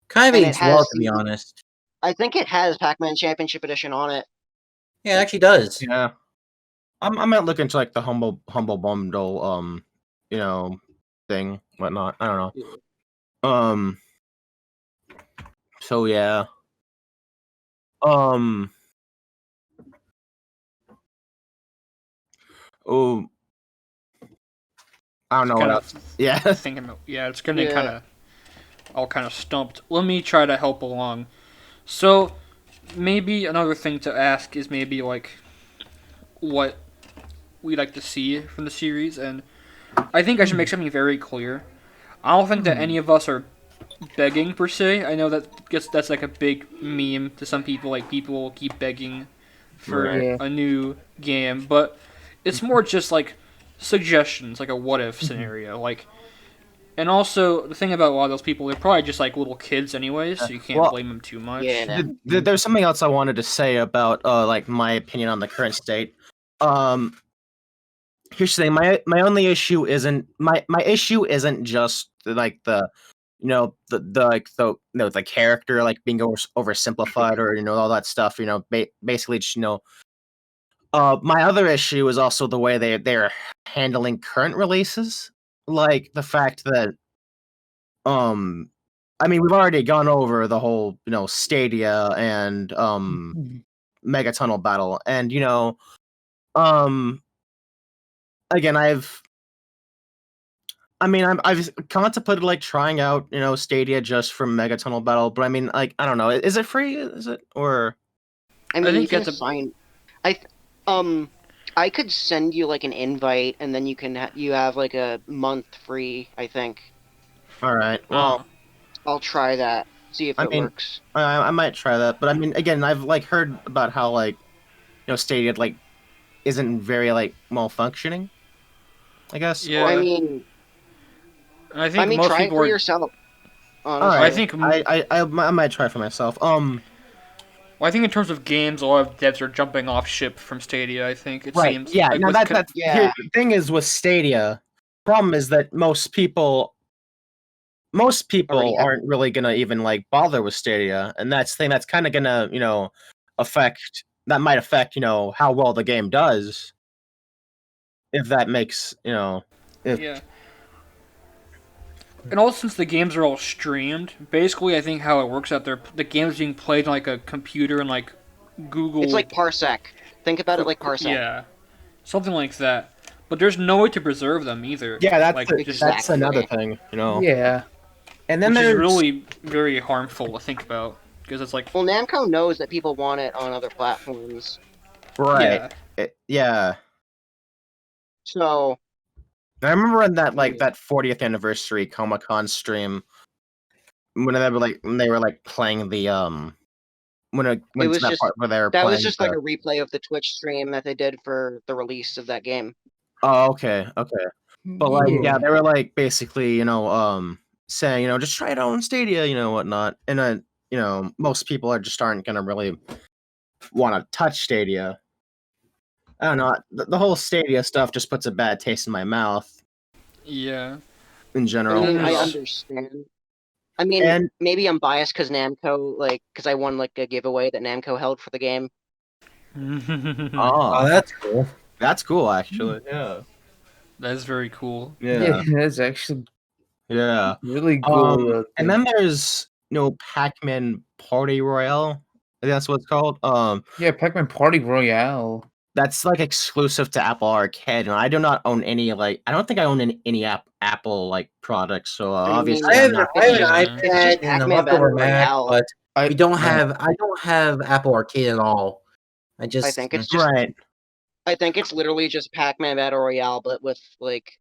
Kind of And it aged well, has to be the- honest. I think it has Pac-Man Championship Edition on it. Yeah, it actually does. yeah. I might look into like the humble bundle thing, whatnot. I don't know. So yeah. Oh, I don't know what Kind else. of Yeah. thinking. Yeah, it's gonna kind of stumped. Let me try to help along. So maybe another thing to ask is maybe like what we'd like to see from the series, and I think I should make something very clear. I don't think that any of us are begging per se. I know that's like a big meme to some people. Like people keep begging for Right. Yeah. a new game, but it's more just like suggestions, like a what if scenario. Like, and also the thing about a lot of those people, they're probably just like little kids anyways, so you can't Well, blame them too much. Yeah. There's something else I wanted to say about like my opinion on the current state. Um, Here's the thing. My only issue isn't my issue isn't just like the the character like being oversimplified or all that stuff. Basically just, my other issue is also the way they're handling current releases, like the fact that um I mean we've already gone over the whole Stadia and Mega Tunnel battle, and um again I've contemplated like trying out Stadia just for Mega Tunnel battle, but I mean like I don't know, is it free? Is it or I mean, think you can it's a- sign. I th- um, I could send you like an invite, and then you have like a month free. I think all right? Well, I'll try that. See if I it mean, works. I might try that, but I mean again I've like heard about how like Stadia like isn't very like well functioning, I guess. Yeah, I mean, and I think most try it people for are. yourself. All Honestly, I right, think I might try for myself. Well, I think in terms of games, a lot of devs are jumping off ship from Stadia. I think it Right. seems. Yeah. Like Now with that's Yeah. the thing is with Stadia. Problem is that most people Already have. aren't really gonna even like bother with Stadia, and that's the thing that's kind of gonna might affect how well the game does, if that makes if Yeah. And also, since the games are all streamed, basically, I think how it works out there, the game's being played on like a computer and like Google. It's like Parsec. Think about it like Parsec. Yeah, something like that. But there's no way to preserve them either. yeah, that's like that's Exactly. another thing, Yeah. And then which is there's really very harmful to think about because it's like Well, Namco knows that people want it on other platforms, right, yeah, yeah. so I remember in that 40th anniversary Comic-Con stream when they were like playing the when it went was to that just- part where they were that playing was just like a replay of the Twitch stream that they did for the release of that game. Oh, okay. But like yeah, they were like basically, saying, just try it out on Stadia, whatnot. And most people just aren't gonna really want to touch Stadia. I don't know. The whole Stadia stuff just puts a bad taste in my mouth yeah. in I general. mean, I Yes. understand. I mean, And maybe I'm biased because Namco, because I won like a giveaway that Namco held for the game. Oh, oh, that's cool. that's cool actually. Yeah. That's very cool. Yeah, that's actually Yeah. really cool. And then there's Pac-Man Party Royale. I think that's what it's called. yeah, Pac-Man Party Royale. That's like exclusive to Apple Arcade, and I do not own any I don't think I own any Apple like products. So I mean, obviously, I I'm have, not. I have an Yeah. It's just iPad and a Pac-Man leftover Battle Mac, Royale. but I I don't have Apple Arcade at all. I just I think it's just Right. I think it's literally just Pac-Man Battle Royale, but with like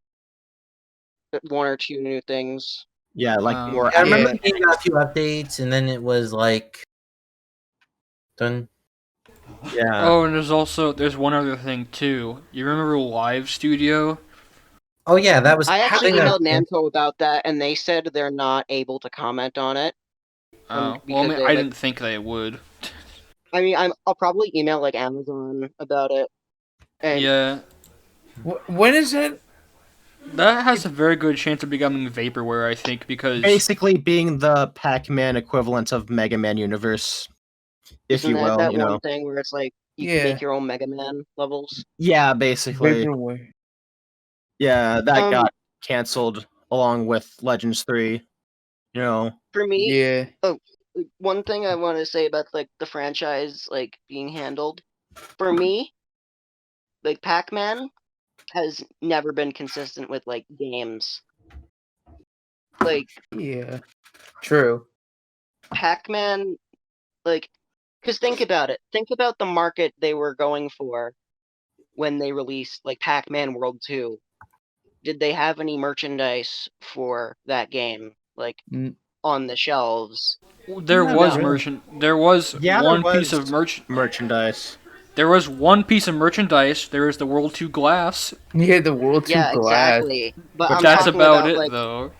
one or two new things. Yeah, like more. I remember Yeah. the game got a few updates, and then it was like done. Yeah. Oh, and there's one other thing too. You remember Live Studio? Oh yeah, that was. I actually think that- emailed Namco about that, and they said they're not able to comment on it. Oh, well, I because mean, they, I like- didn't think they would. I mean, I'll probably email like Amazon about it. And Yeah, When is it? that has a very good chance of becoming vaporware. I think because Basically, being the Pac-Man equivalent of Mega Man Universe, if isn't you will. that one thing where it's like you can Yeah. make your own Mega Man levels? Yeah, basically. Vaporware. Yeah, that Um, got canceled along with Legends 3. For me, Yeah. one thing I want to say about like the franchise like being handled, for me, like Pac-Man has never been consistent with like games. Like Yeah. True. Pac-Man, because think about it. Think about the market they were going for when they released like Pac-Man World 2. Did they have any merchandise for that game? Like N- on the shelves. There Yeah, was really. There was Yeah, one there piece was of merch. merchandise. There was one piece of merchandise. There was the World 2 glass, Yeah, the World 2 Yeah, glass. exactly. But but I'm that's talking about about it, like though.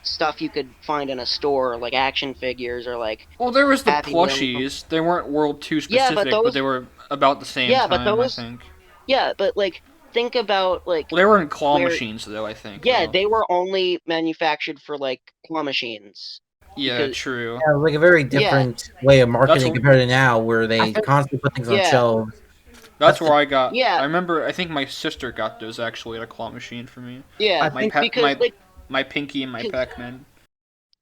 stuff you could find in a store, like action figures or like Well, there was the Happy Meal. plushies. They weren't World 2 Yeah, but specific, but those they were about the same yeah, but time, I those think. yeah, but like think about like Well, they were in claw where machines, though, I think, yeah, though. they were only manufactured for like claw machines. Yeah, Because true. Yeah, like a very yeah, different way of That's marketing wh- compared to now, where I they think constantly put things on yeah, shelves. that's where I got. yeah, I remember. I think my sister got those actually at a claw machine for me. I yeah. My think pet, Because like my Pinky and my Pac-Man.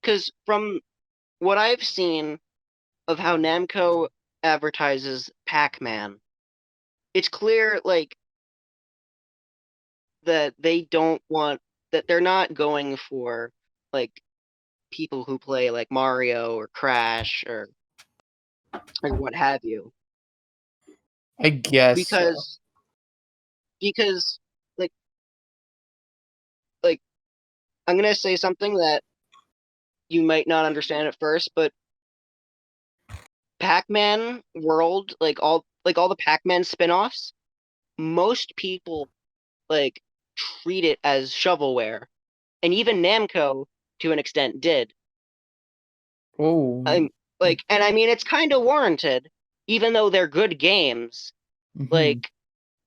because from what I've seen of how Namco advertises Pac-Man, it's clear like that they don't want that they're not going for like people who play like Mario or Crash or what have you. I guess so. Because because like like I'm gonna say something that you might not understand at first, but Pac-Man World, like all the Pac-Man spin-offs, most people like treat it as shovelware. And even Namco to an extent did. Oh. I'm like and I mean it's kind of warranted even though they're good games. Mhm. Like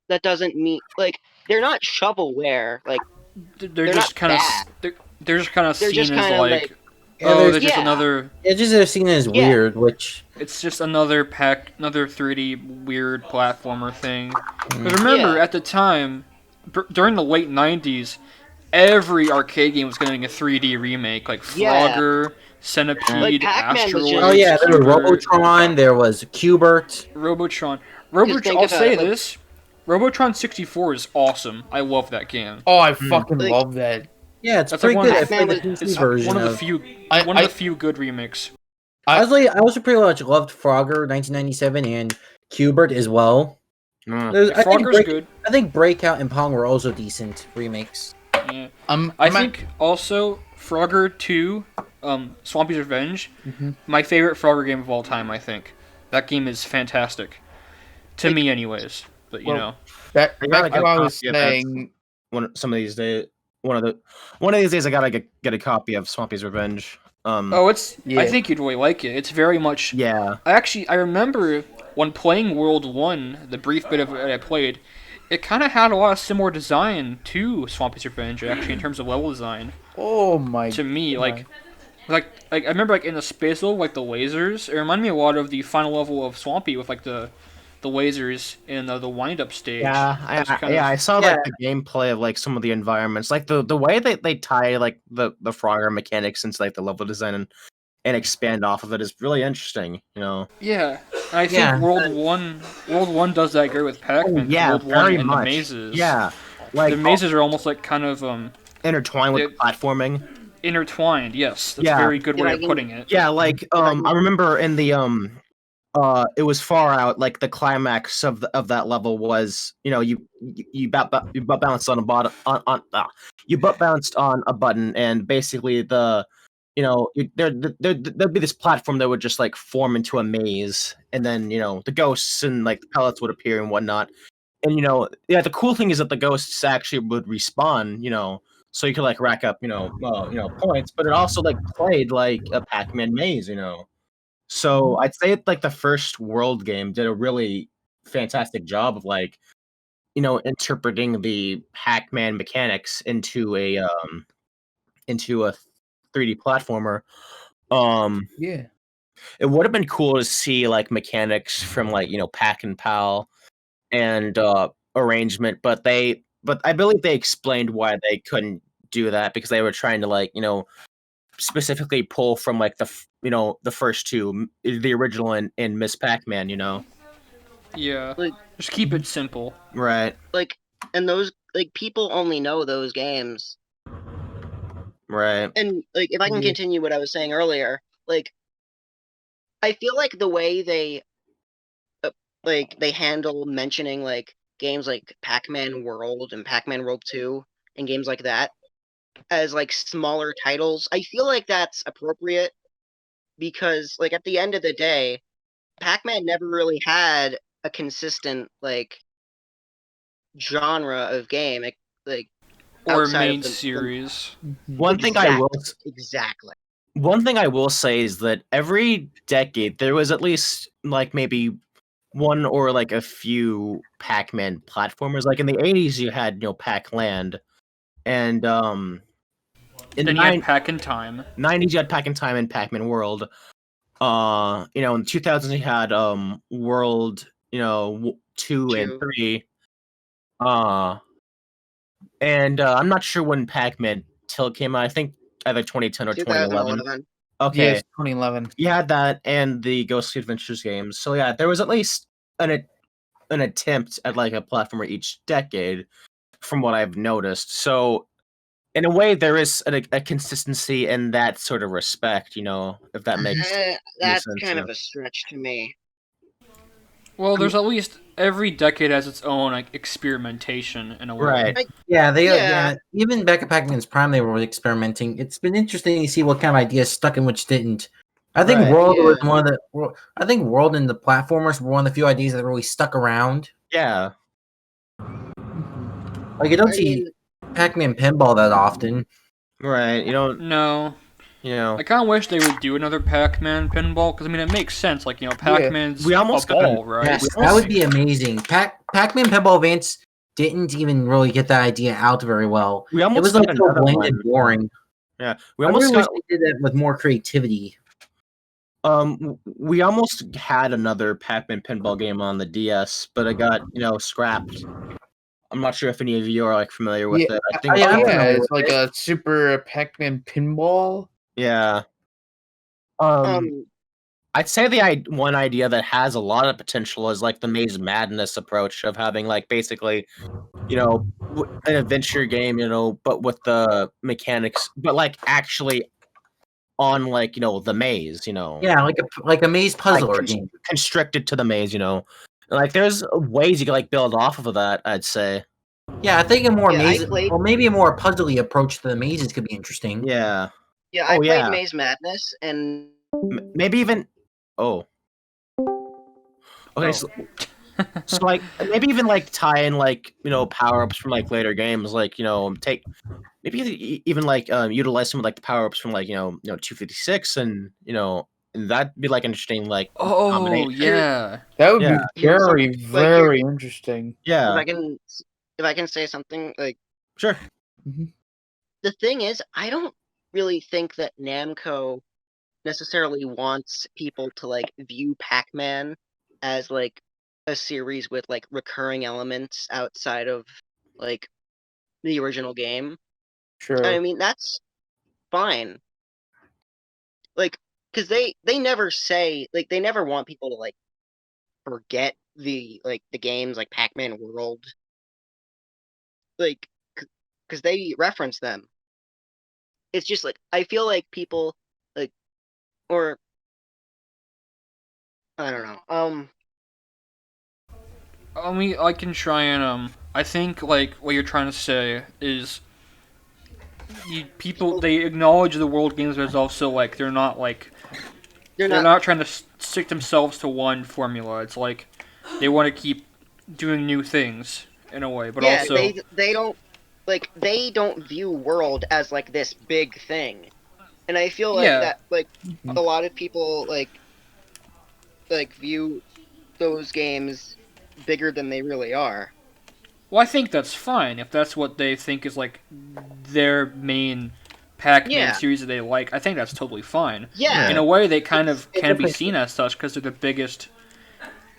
that doesn't mean like they're not shovelware. Like They're they're not just kind of. bad. They're just kind of They're seen just as kind of like like, Yeah, oh, there's they're just yeah, another. it's just seen as yeah, weird, which It's just another another 3D weird platformer thing. Because remember, yeah. at the time, during the late 90s, every arcade game was getting a 3D remake, like Yeah. Frogger, Like Centipede, Pac-Man was oh just Asteroids, yeah, there was Cubert, Robotron, there was Cubert. Robotron. because think I'll about say it, like this: Robotron 64 is awesome. I love that game. Oh, I Hmm. fucking like love that. Yeah, it's That's like pretty good. I Pac-Man played the was PC it's version one of the of. few I one of the few good remakes. Honestly, I also pretty much loved Frogger 1997 and Cubert as well. Mm. There's, Yeah, Frogger's good. I think Breakout and Pong were also decent remakes. Yeah. I'm I at- think also Frogger 2, Swampy's Revenge, Mhm. my favorite Frogger game of all time, I think. That game is fantastic. To Like- me, anyways. But, you Well, know. that I gotta back to get what a I was copy of that saying. some of these days. One of these days, I gotta get a copy of Swampy's Revenge. Oh, I Yeah. think you'd really like it. It's very much. Yeah. I remember when playing World 1, the brief bit of it I played, it kind of had a lot of similar design to Swampy's Revenge, actually, in terms of level design. Oh my. To me, oh my. like I remember like in the space level, like the lasers. It reminded me a lot of the final level of Swampy with like the lasers in the wind up stage. Yeah, Just kind of- I saw Yeah. like the gameplay of like some of the environments, like the way that they tie like the Frogger mechanics into like the level design and expand off of it is really interesting. You know. Yeah, and I think Yeah. World 1 does that great with Pac-Man. 'Cause Yeah, World 1 very and much. the mazes. Yeah, like The mazes are almost like kind of intertwined with the platforming. intertwined. Yes, that's Yeah. a very good If way I of can- putting it. Yeah, like I can- I remember in the it was Far Out, like the climax of that level was, you know, you butt bounced on a bottom you butt bounced on a button, and basically you know, there'd be this platform that would just like form into a maze, and then, you know, the ghosts and like the pellets would appear and whatnot. And, you know, yeah, the cool thing is that the ghosts actually would respawn, you know, so you could like rack up, points, but it also like played like a Pac-Man maze, you know. So I'd say like the first World game did a really fantastic job of like, you know, interpreting the Pac-Man mechanics into a 3D platformer. Yeah. It would have been cool to see like mechanics from like, you know, Pac and Pal and arrangement, but I believe they explained why they couldn't do that, because they were trying to like, you know, specifically pull from like the first two, the original and Miss Pac-Man, you know. Yeah, Like- just keep it simple. Right. like and those like people only know those games. Right. And like if I can Yeah. continue what I was saying earlier, like I feel like the way they handle mentioning like games like Pac-Man World and Pac-Man World 2 and games like that, as like smaller titles. I feel like that's appropriate because like at the end of the day, Pac-Man never really had a consistent like genre of game, like Or outside main of the series. One thing I will exactly. One thing I will say is that every decade there was at least like maybe one or like a few Pac-Man platformers. Like in the 80s you had, Pac-Land, and in the Then you had Pac in Time. 90s you had Pac in Time and Pac-Man World. In 2000s you had World, 2 and Two. 3. And I'm not sure when Pac-Man Till came out. I think either 2010 or 2011. 2011. Okay. Yes, 2011. You had that and the Ghostly Adventures games. So yeah, there was at least an attempt at like a platformer each decade, from what I've noticed. So in a way, there is a consistency in that sort of respect. If that makes any That's sense. kind of a stretch to me. Well, there's at least every decade has its own like experimentation in a way. Right. Yeah, Yeah. even back at Pac-Man's prime, they were experimenting. It's been interesting to see what kind of ideas stuck and which didn't. I think Right, World was yeah. one of the. I think World and the platformers were one of the few ideas that really stuck around. Yeah. Like you don't I see mean, Pac-Man pinball that often. Right. You don't. No, You know. I kind of wish they would do another Pac-Man pinball because I mean it makes sense. Like Pac-Man's We almost a got ball, an- right? Yes, we that almost- would be amazing. Pac-Man pinball Advance didn't even really get that idea out very well. We It almost was like got so another bland one. and boring. Yeah. We I almost really wish got. they did that with more creativity. We almost had another Pac-Man pinball game on the DS, but it got scrapped. I'm not sure if any of you are like familiar with Yeah, it. I think. yeah, I'm familiar it's with like it. a Super Pac-Man pinball. Yeah. I'd say one idea that has a lot of potential is like the Maze Madness approach of having like basically, an adventure game, but with the mechanics, but like actually on like the maze, Yeah, like a maze puzzle like game. constricted to the maze, like there's ways you can like build off of that. I'd say. Yeah, I think a more Yeah, maze, or maybe a more puzzly approach to the mazes could be interesting. Yeah. I played yeah. Maze Madness, and Maybe even. Oh. Okay. Oh. So like maybe even like tie in like power ups from like later games, like take maybe even like utilize some of like the power ups from like 256 and and that'd be like interesting like Oh combination. yeah. That would Yeah. be very, Like, very interesting. Yeah. if I can say something, like Sure. the thing is, I don't really think that Namco necessarily wants people to like view Pac-Man as like a series with like recurring elements outside of like the original game. Sure. I mean, that's fine. Like, because they never say, like, they never want people to like forget the games like Pac-Man World, like, because they reference them. It's just like I feel like people like, or I don't know. I can try and I think like what you're trying to say is people they acknowledge the world games, but it's also like they're not trying to stick themselves to one formula. It's like they want to keep doing new things in a way, but yeah, also they don't view World as like this big thing, and I feel like Yeah. that like a lot of people like view those games bigger than they really are. well, I think that's fine if that's what they think is like their main Pac-Man Yeah. series that they like. I think that's totally fine. Yeah, In a way, they kind of It's can be definitely- seen as such because they're the biggest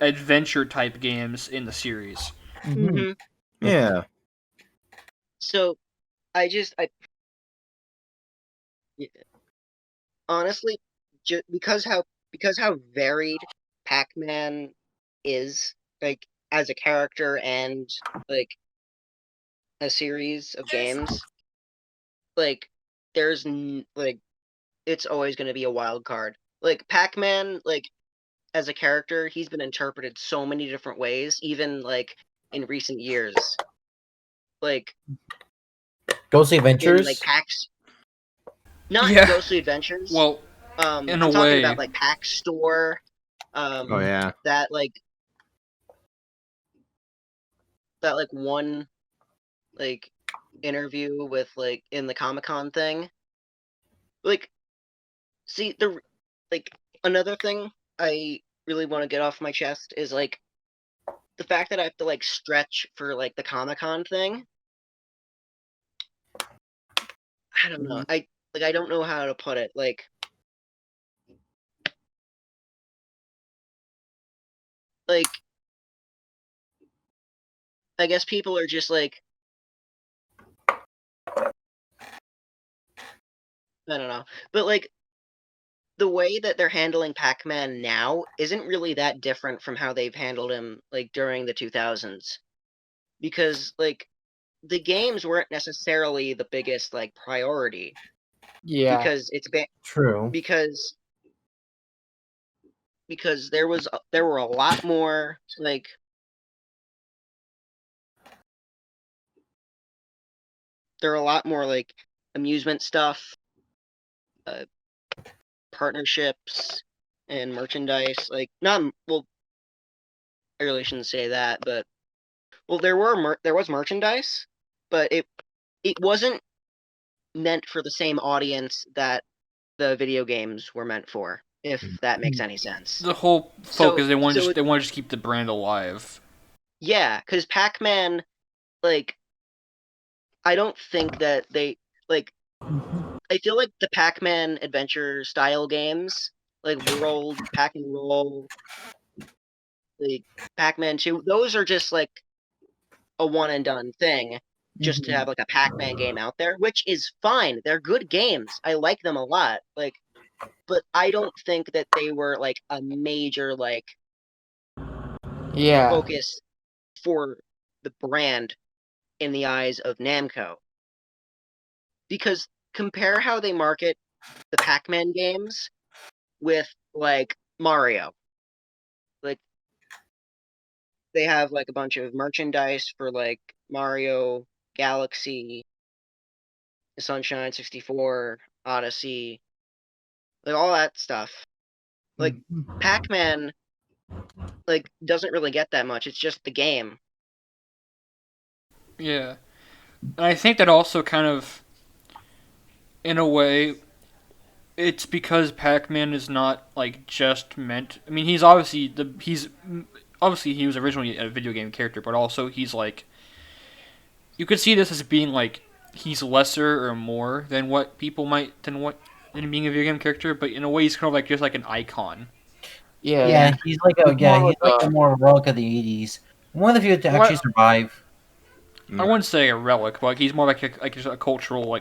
adventure type games in the series. hmm Yeah. So I yeah. Honestly, because how varied Pac-Man is, like as a character and like a series of games, like like it's always going to be a wild card. Like Pac-Man, like as a character, he's been interpreted so many different ways, even like in recent years. Like Ghostly in Adventures. like PAX. Not Yeah. Ghostly Adventures. Well, I'm in a talking way. about like PAX Store. Oh yeah. That like one like interview with like in the Comic-Con thing. Like, see like another thing I really want to get off my chest is like the fact that I have to like stretch for like the Comic-Con thing. I don't know. I don't know how to put it. Like I guess people are just like I don't know. But like the way that they're handling Pac-Man now isn't really that different from how they've handled him like during the 2000s. Because like the games weren't necessarily the biggest like priority Yeah. because True. because there were a lot more like amusement stuff, partnerships and merchandise. Like not well, I really shouldn't say that, but well, there was merchandise, but it wasn't meant for the same audience that the video games were meant for. If that makes any sense. The whole So- focus, they want so to just keep the brand alive. Yeah, because Pac-Man, like, I don't think that they like. I feel like the Pac-Man adventure style games, like World, Pac and Roll, like Pac-Man 2, those are just like a one and done thing. Just to have like a Pac-Man game out there, which is fine. They're good games. I like them a lot. Like, but I don't think that they were like a major like Yeah. focus for the brand in the eyes of Namco. Because compare how they market the Pac-Man games with like Mario. Like they have like a bunch of merchandise for like Mario, Galaxy, Sunshine 64, Odyssey, like all that stuff. Like Pac-Man like doesn't really get that much. It's just the game. Yeah. And I think that also kind of, in a way, it's because Pac-Man is not like just meant. I mean, he's obviously he was originally a video game character, but also he's like, you could see this as being like he's lesser or more than what people might than being a video game character, but in a way he's kind of like just like an icon. Yeah. Yeah, he's like a He's more he's like like a more relic of the '80s. One of the few to Well, actually survive. I wouldn't say a relic, but like he's more like just a cultural Yeah.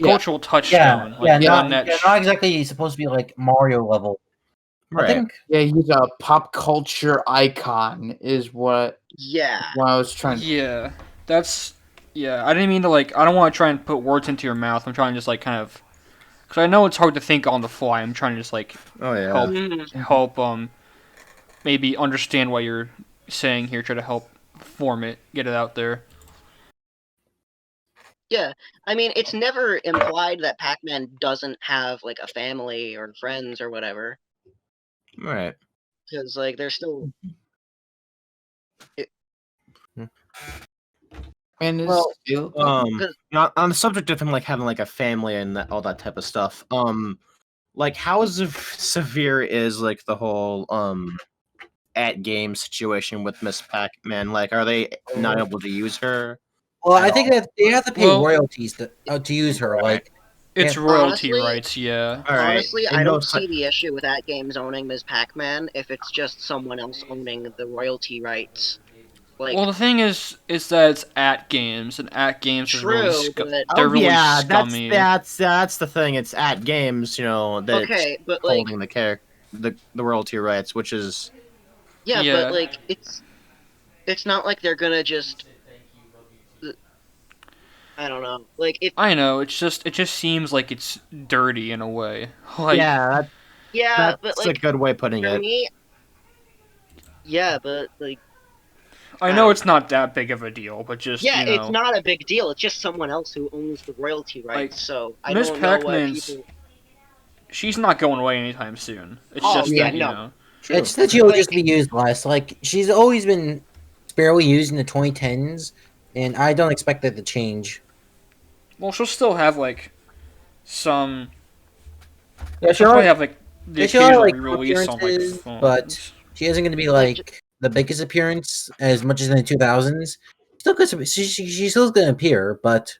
cultural touchstone. Yeah, Like one that not exactly supposed to be like Mario level. I Right. think. Yeah, he's a pop culture icon, is what Yeah. I was trying to. Yeah, that's yeah. I didn't mean to like. I don't want to try and put words into your mouth. I'm trying to just like kind of, because I know it's hard to think on the fly. I'm trying to just like Oh yeah. help maybe understand what you're saying here. Try to help form it, get it out there. Yeah, I mean, it's never implied that Pac-Man doesn't have like a family or friends or whatever, Right. because like they're still. And it's Well, still. On the subject of him like having like a family and all that type of stuff, like how severe is like the whole at game situation with Miss Pac-Man? Like, are they not able to use her? Well, at I think that they have to pay Well- royalties to use her. Right. Like, It's Yeah. royalty Honestly- rights, yeah. All right. Honestly, And I don't those- see the issue with at games owning Ms. Pac-Man if it's just someone else owning the royalty rights. Like, Well, the thing is that it's at games, and at games is really true, but they're really yeah, scummy. that's the thing. It's at games, that okay, it's but like, holding the royalty rights, which is yeah, Yeah. but like, it's not like they're gonna just. I don't know. Like, if I know. It just seems like it's dirty in a way. Like yeah, yeah, that's but a like good way of putting for it. me, yeah, but like I know it's not that big of a deal, but just Yeah, you know, it's not a big deal. It's just someone else who owns the royalty rights. Like, So I Miss don't know why Pac-Man's- people. she's not going away anytime soon. It's Oh, just yeah, that you no. know. True. It's that she'll Like- just be used less. Like she's always been sparingly used in the 2010s, and I don't expect that to change. Well, she'll still have like some. Yeah, She'll probably have like the yeah, she'll have, occasional like, re-release on like appearances, phones. but she isn't going to be like the biggest appearance as much as in the 2000s. Still, she's still going to appear, but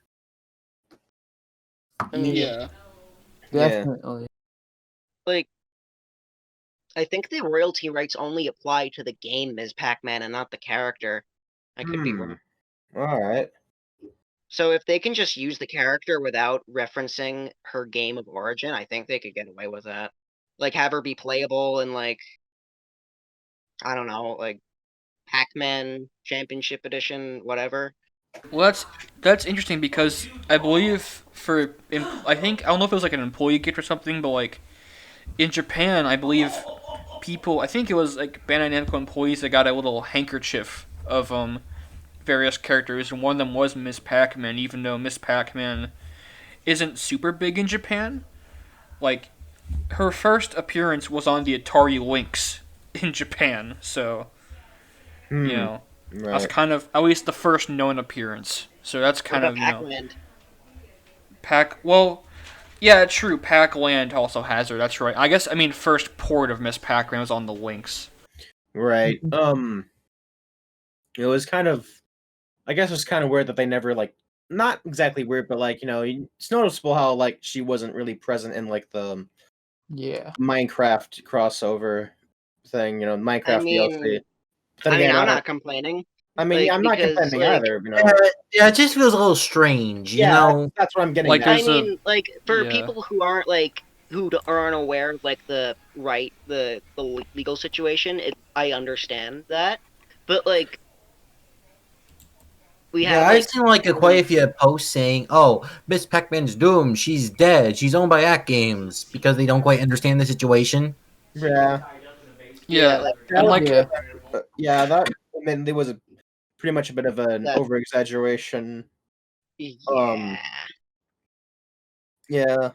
I mean, yeah. Definitely. like, I think the royalty rights only apply to the game Ms. Pac-Man and not the character. I could be wrong. All right. So if they can just use the character without referencing her game of origin, I think they could get away with that. Like have her be playable in like I don't know, like Pac-Man Championship Edition, whatever. Well, that's interesting because I believe I think I don't know if it was like an employee gift or something, but like in Japan, I believe I think it was like Bandai Namco employees that got a little handkerchief of various characters, and one of them was Miss Pac-Man, even though Miss Pac-Man isn't super big in Japan. Like, her first appearance was on the Atari Lynx in Japan, so, you know, that's kind of, at least the first known appearance. So that's kind What of, about you know, Pac-Man? well, yeah, true, Pac-Land also has her, that's right. I guess, I mean, first port of Miss Pac-Man was on the Lynx. Right. It was kind of, I guess it was kind of weird that they never like, not exactly weird, but like, you know, it's noticeable how like she wasn't really present in like the Yeah. Minecraft crossover thing, you know, Minecraft I mean, DLC. But then again, I'm not complaining. I mean, like, I'm not because, complaining like- either, you know. yeah, it just feels a little strange, you Yeah, know. that's what I'm getting Like, at. I there's a- mean, like for yeah. people who aren't like aren't aware of like the legal situation, I understand that, but like we Yeah, have I've like seen like quite a few posts saying, "Oh, Miss Pac-Man's doomed. She's dead. She's owned by Act Games," because they don't quite understand the situation. Yeah. Yeah, like, and like, Yeah. Yeah, that, I mean, there was pretty much a bit of an That- over-exaggeration. yeah. Yeah.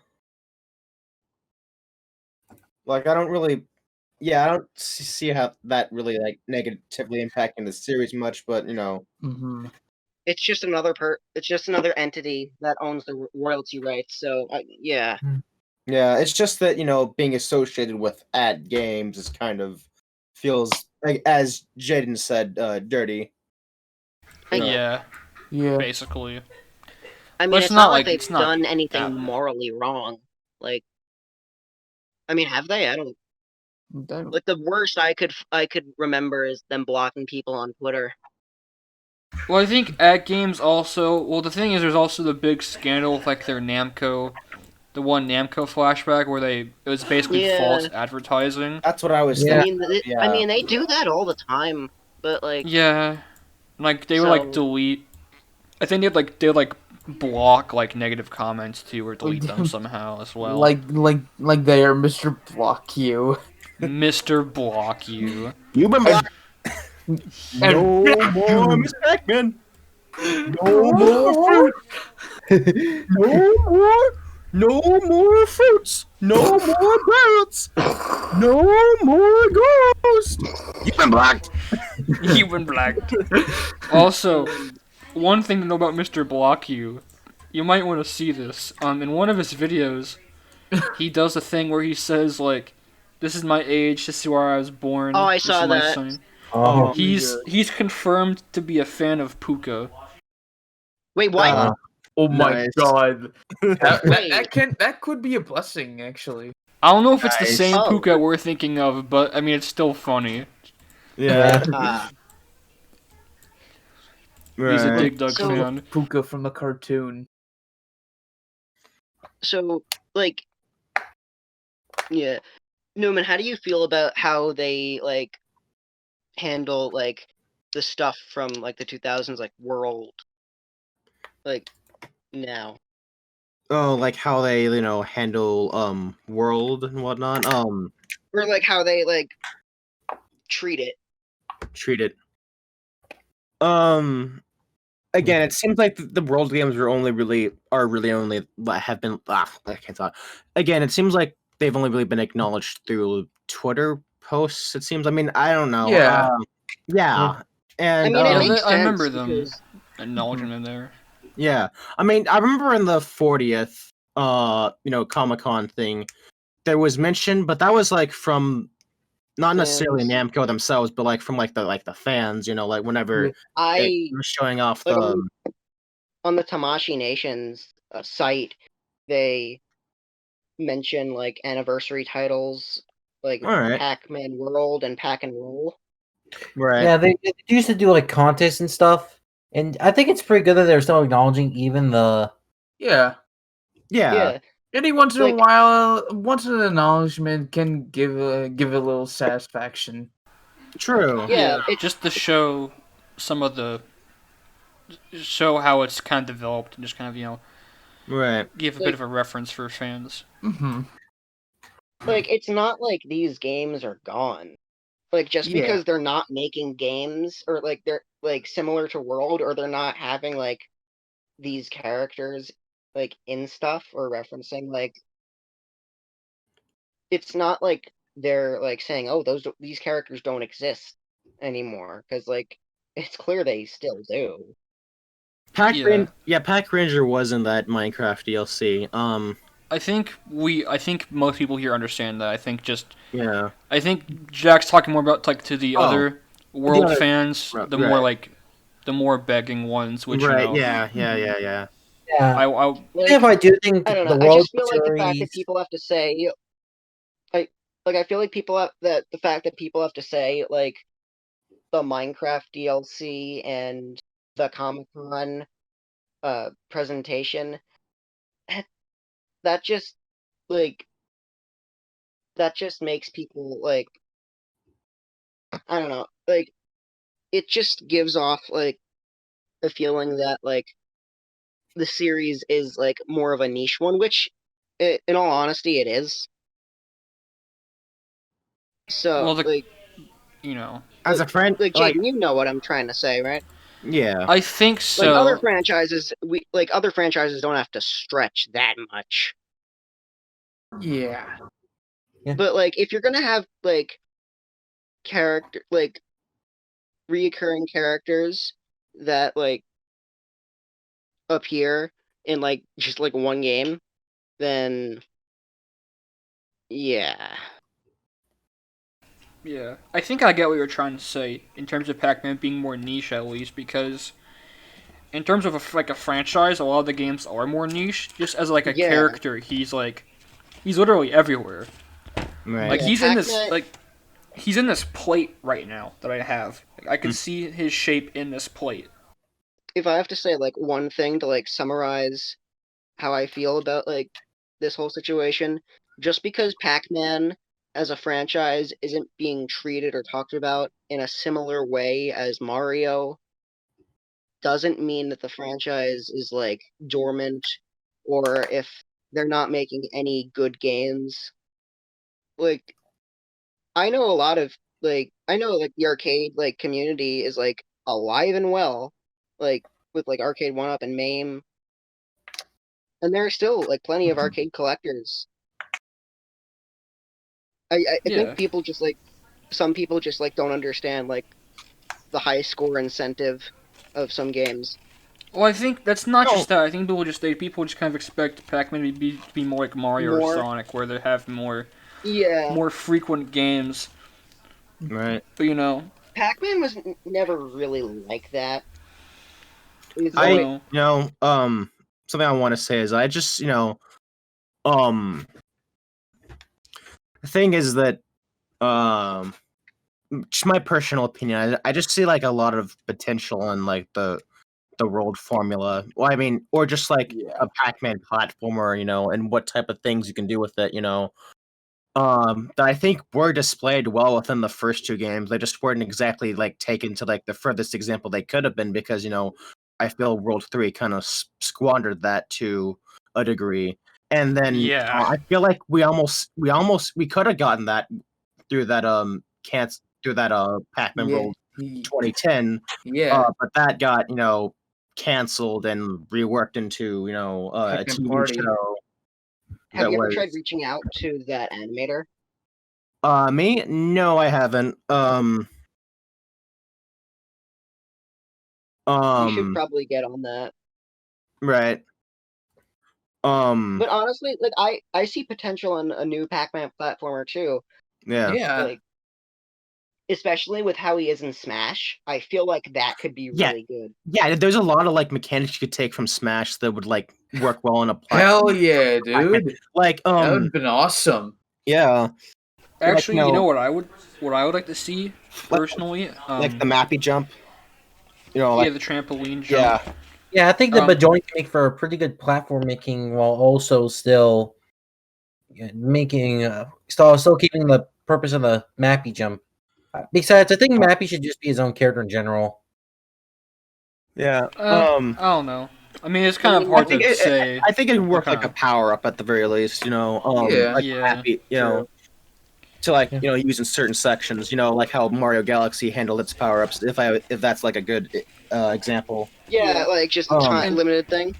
Like, I don't see how that really, like, negatively impacting the series much, but, you know. Mm-hmm. It's just another entity that owns the royalty rights. So yeah, Yeah, it's just that, you know, being associated with ad games is kind of feels, like, as Jaden said, dirty. I- yeah, Yeah. basically. I mean, But it's not like they've it's not done that anything bad. morally wrong. Like, I mean, have they? I don't. That- Like the worst I could remember is them blocking people on Twitter. Well, I think at games also. Well, the thing is, there's also the big scandal with like their Namco, the one Namco flashback where it was basically Yeah. false advertising. That's what I was Yeah. I thinking. mean, Yeah. I mean, they do that all the time, but like, Yeah, like they would like So- delete. I think they'd like block like negative comments too, or delete them somehow as well. Like they are Mr. Block you. Mr. Block you. You've been blocked. And more Miss Pac-Man. No more fruit. No more fruits. No more birds. No more ghosts. You've been blocked. You've been blacked. Also, one thing to know about Mr. Block you might want to see this. In one of his videos, he does a thing where he says like, "This is my age. This is where I was born. Oh, I this saw is my that. sign." Oh, He's confirmed to be a fan of Puka. wait, what? oh my Nice. god. Wait. That could be a blessing actually. I don't know if it's the Nice. same Oh. Puka we're thinking of, but I mean it's still funny. yeah. He's a Right. Dig Dug So- fan. Puka from the cartoon. So, like, yeah, Newman, how do you feel about how they like handle like the stuff from like the 2000s, like World, like now? Oh, like how they, you know, handle world and whatnot. Or like how they like treat it? Treat it. Again, it seems like the world games are really only have been. I can't talk. Again, it seems like they've only really been acknowledged through Twitter posts. It seems. I mean, I don't know. Yeah. Yeah, and I mean, it Yeah, makes I sense remember them because acknowledging them there. yeah. I mean, I remember in the 40th, Comic-Con thing, there was mention, but that was like from not necessarily fans, Namco themselves, but like from like the fans, like whenever they I were showing off like the on the Tamashi Nations site, they mention like anniversary titles like all right, Pac-Man World and Pack and Roll. right, Yeah, they used to do like contests and stuff, and I think it's pretty good that they're still acknowledging even the. Yeah. yeah, Yeah, Any once in a like while, once an acknowledgement can give a little satisfaction. true, yeah, Just to show some of the show how it's kind of developed and just kind of right, give a bit like of a reference for fans. Mm-hmm. like it's not like these games are gone. Like just Yeah. because they're not making games or like they're like similar to World or they're not having like these characters like in stuff or referencing like it's not like they're like saying oh these characters don't exist anymore because like it's clear they still do. Yeah, Pac Ranger was in that Minecraft DLC. I think most people here understand that. Yeah. I think Jack's talking more about like to the Oh, other the world other, fans, right, the more begging ones, which right, yeah, yeah, yeah, yeah. Yeah, I Like if I do think I don't know. the I World just feel like the fact that Series. people have to say I feel like people have that the fact that people have to say like the Minecraft DLC and the Comic Con presentation that that just like that just makes people like I don't know like it just gives off like the feeling that like the series is like more of a niche one, which in all honesty it is. So well the like you know As a friend, like like, Jaden, you know what I'm trying to say, right? yeah, I think Like other so. franchises, other franchises don't have to stretch that much. Yeah. But like if you're gonna have like character like reoccurring characters that like appear in like just like one game, then yeah. Yeah, I think I get what you're trying to say in terms of Pac-Man being more niche at least because in terms of like a franchise, a lot of the games are more niche. Just as like a Yeah. character, he's literally everywhere. right. Like Yeah. Pac-Man he's in this plate right now that I have. Like, I can Mm. see his shape in this plate. if I have to say like one thing to like summarize how I feel about like this whole situation, just because Pac-Man as a franchise isn't being treated or talked about in a similar way as Mario doesn't mean that the franchise is like dormant or if they're not making any good games. Like I know a lot of I know like the arcade like community is like alive and well, like with like Arcade One Up and MAME, and there are still like plenty of arcade collectors. I think Yeah. people just like some people just like don't understand like the high score incentive of some games. Well, I think that's not No, just that. I think people just kind of expect Pac-Man to be more like Mario or More, Sonic, where they have yeah. more frequent games. right. But Pac-Man was never really like that. It's I, always no. something I want to say is I just, um, the thing is that, um, just my personal opinion, I just see like a lot of potential in like the world formula. Well, I mean, or just like Yeah. a Pac-Man platformer, and what type of things you can do with it. That I think were displayed well within the first two games. They just weren't exactly like taken to like the furthest example they could have been because I feel World 3 kind of squandered that to a degree. And then Yeah. I feel like we could have gotten that through that can't through that Pac-Man Yeah. World He- 2010. yeah, But that got canceled and reworked into a Pac-Man TV Party. show. Have That you ever was tried reaching out to that animator? me? No, I haven't. You should Um, probably get on that. right. But honestly, like I see potential in a new Pac-Man platformer too. Yeah. yeah. Like especially with how he is in Smash, I feel like that could be Yeah. really good. Yeah, there's a lot of mechanics you could take from Smash that would work well on a Hell platform. yeah, dude. Like That would have been awesome. yeah, Actually, no. you know what I would like to see personally? like the mappy jump. Yeah, the trampoline jump. yeah, Yeah, I think the Um, Bajorn can make for a pretty good platform making while also still making still keeping the purpose of the Mappy jump. Besides, I think Mappy should just be his own character in general. yeah. I don't know. I mean, it's kind of hard to say. I think it would work like kinda- a power up at the very least. Yeah. like Yeah. happy. True. To use in certain sections. Like how Mario Galaxy handled its power ups. If that's like a good example. Yeah, Yeah. like just a time limited thing.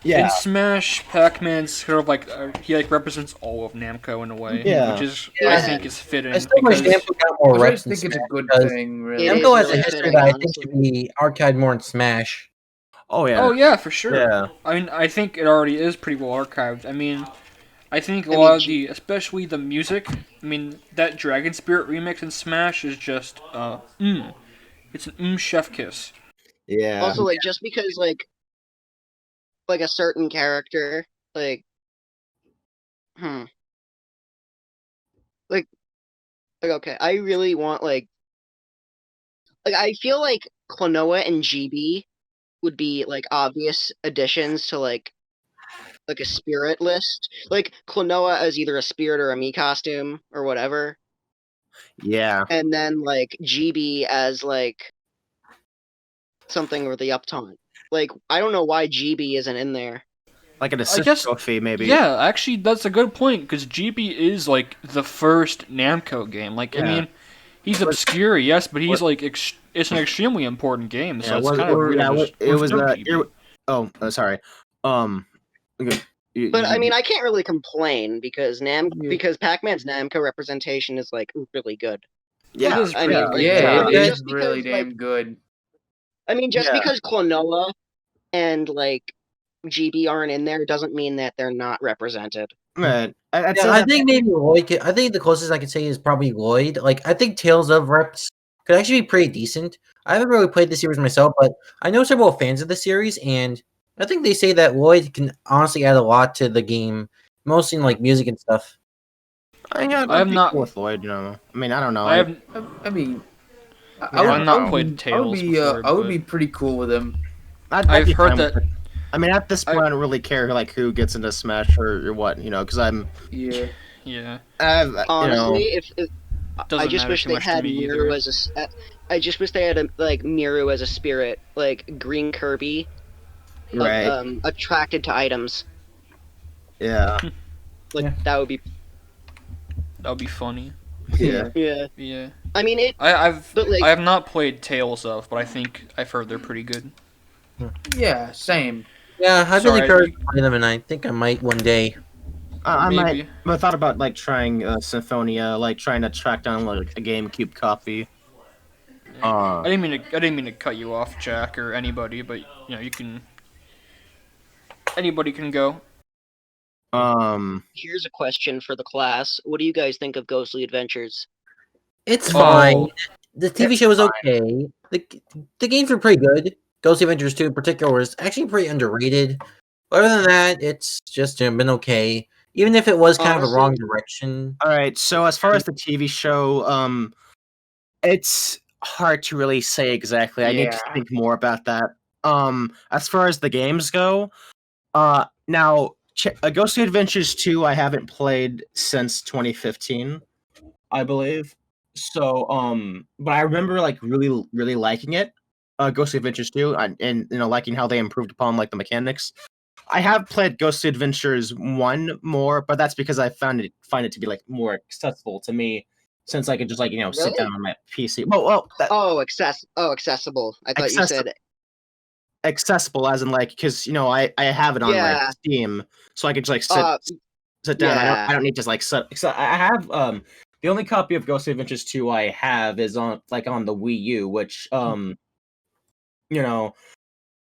In Smash, Pac-Man's sort of like he represents all of Namco in a way, Yeah. which is Yeah. I think is fitting. I still wish because- Namco got more Which I reps in think it's a Smash good because thing, really. It Namco is has really a history fitting, that I think honestly. should be archived more in Smash. Oh yeah. Oh yeah, for sure. Yeah. I mean, I think it already is pretty well archived. I mean, I think a I lot mean, of the, especially the music. I mean, that Dragon Spirit remix in Smash is just it's an chef kiss. Yeah. Also, like just because like a certain character, like like okay, I really want like I feel like Klonoa and GB would be like obvious additions to like a spirit list. Like Klonoa as either a spirit or a Mii costume or whatever. Yeah. And then like GB as like something with the uptaunt. Like I don't know why GB isn't in there. Like an I assist guess- trophy, maybe. Yeah, actually, that's a good point because GB is like the first Namco game. Like, I Yeah. mean, he's obscure, yes, but he's like it's an extremely important game. So it's kind of weird. It was GB. sorry. Okay. But I mean, I can't really complain because Yeah. because Pac-Man's Namco representation is like really good. yeah, It is I pretty mean, good. Yeah, I it mean, is just really because, like- damn good. I mean, just Yeah. because Klonoa and like GB aren't in there doesn't mean that they're not represented. right. I'd Yeah, say I that- think maybe Lloyd. I think the closest I could say is probably Lloyd. Like, I think Tales of reps could actually be pretty decent. I haven't really played the series myself, but I know several fans of the series, and I think they say that Lloyd can honestly add a lot to the game, mostly in like music and stuff. I have have not- not with Lloyd. I mean, I don't know. I have I mean, I've not played I would Tales be, before, I would but- be pretty cool with him. I've heard that. I mean, at this point, I don't really care who gets into Smash or what, because I'm. Yeah. Yeah, Honestly, if doesn't I just matter wish too they much to had me Miru either. as I just wish they had Miru as a spirit, like Green Kirby, right. attracted to items. Yeah. Like Yeah. that would be that'd be funny. Yeah. yeah. Yeah, I mean it, I've but like I have not played Tales of, but I think I've heard they're pretty good. Yeah, same. Yeah, I've Sorry, been encouraged to play them, and I think I might one day. I Maybe. might. I thought about trying Symphonia, trying to track down a GameCube copy. I didn't mean to cut you off, Jack, or anybody, but you can. Anybody can go. here's a question for the class. What do you guys think of Ghostly Adventures? It's Oh. fine. The TV show was okay. The games were pretty good. Ghost Adventures 2 in particular was actually pretty underrated. But other than that, it's just been okay. Even if it was kind of the wrong direction. All right. So as far as the TV show, it's hard to really say exactly. I need to Yeah. think more about that. As far as the games go, now Ghost Adventures 2 I haven't played since 2015, I believe. So, but I remember really, really liking it. Ghost Adventures 2, and liking how they improved upon the mechanics. I have played Ghost Adventures 1 more, but that's because I find it to be more accessible to me since I could just sit Really? down on my PC. Well, Accessible. I thought you accessible, said accessible as in because I have it on like yeah. Steam, so I could just Uh, sit down. yeah. I don't need to set. So I have the only copy of Ghost Adventures 2 I have is on the Wii U, which you know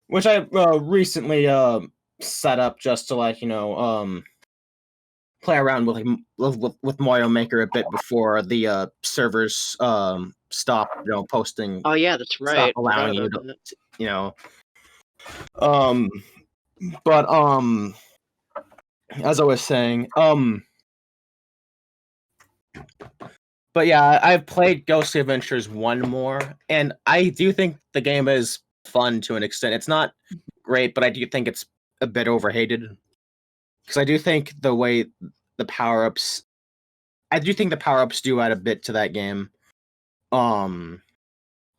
which I recently set up just to play around with with Mario Maker a bit before the servers stop posting, Oh yeah, that's stop right. Forgot allowing you about to that. you know um but as I was saying but yeah, I've played Ghost Adventures 1 more, and I do think the game is fun to an extent. It's not great, but I do think it's a bit overhated. Because I do think the power ups, I do think the power ups do add a bit to that game, um,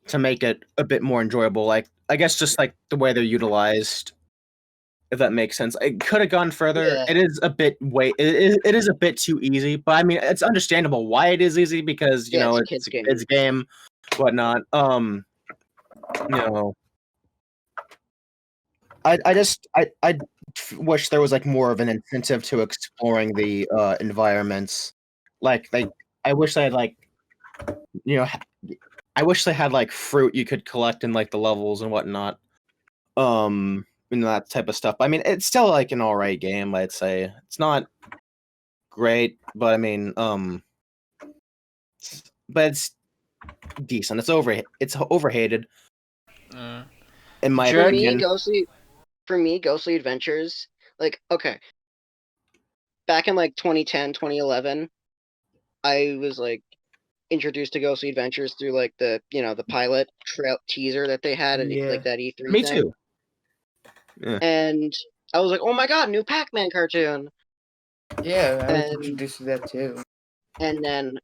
to make it a bit more enjoyable. Like I guess just like the way they're utilized, if that makes sense. It could have gone further. Yeah. It is a bit it is a bit too easy, but I mean it's understandable why it is easy because Yeah, it's a it's kid's a game. kid's game, whatnot. You know, I wish there was like more of an incentive to exploring the environments. Like I wish they had you know I wish they had like fruit you could collect in like the levels and whatnot. And that type of stuff. I mean, it's still like an alright game, I'd say. It's not great, but I mean, but it's decent. It's overhated Uh, in my For Jack, me, opinion. Ghostly Adventures, like okay, back in like 2010, 2011, I was like introduced to Ghostly Adventures through like the pilot teaser that they had at Yeah. like that E3 Me thing. too. Yeah. And I was like, "Oh my god, new Pac-Man cartoon." Yeah, I was And introduced to that too. and then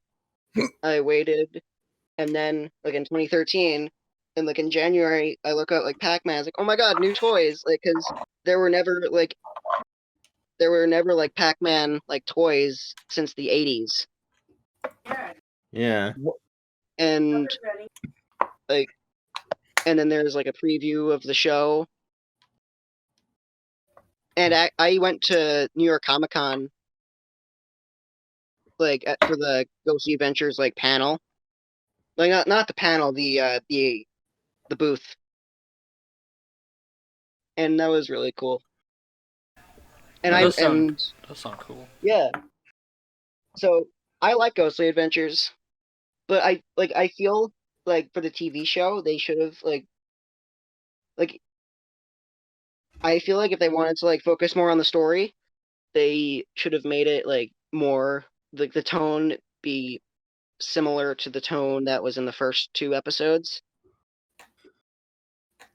I waited, and then like in 2013 and like in January I look up like Pac-Man. I was like, "Oh my god, new toys." Like cuz there were never like Pac-Man like toys since the 80s. Yeah. And like and then there's like a preview of the show. And I went to New York Comic Con for the Ghostly Adventures like panel. Like not the panel, the booth. And that was really cool. And that I does sound cool. yeah. So I like Ghostly Adventures, but I feel like for the TV show they should have like I feel like if they wanted to like focus more on the story, they should have made it like more like the tone be similar to the tone that was in the first two episodes.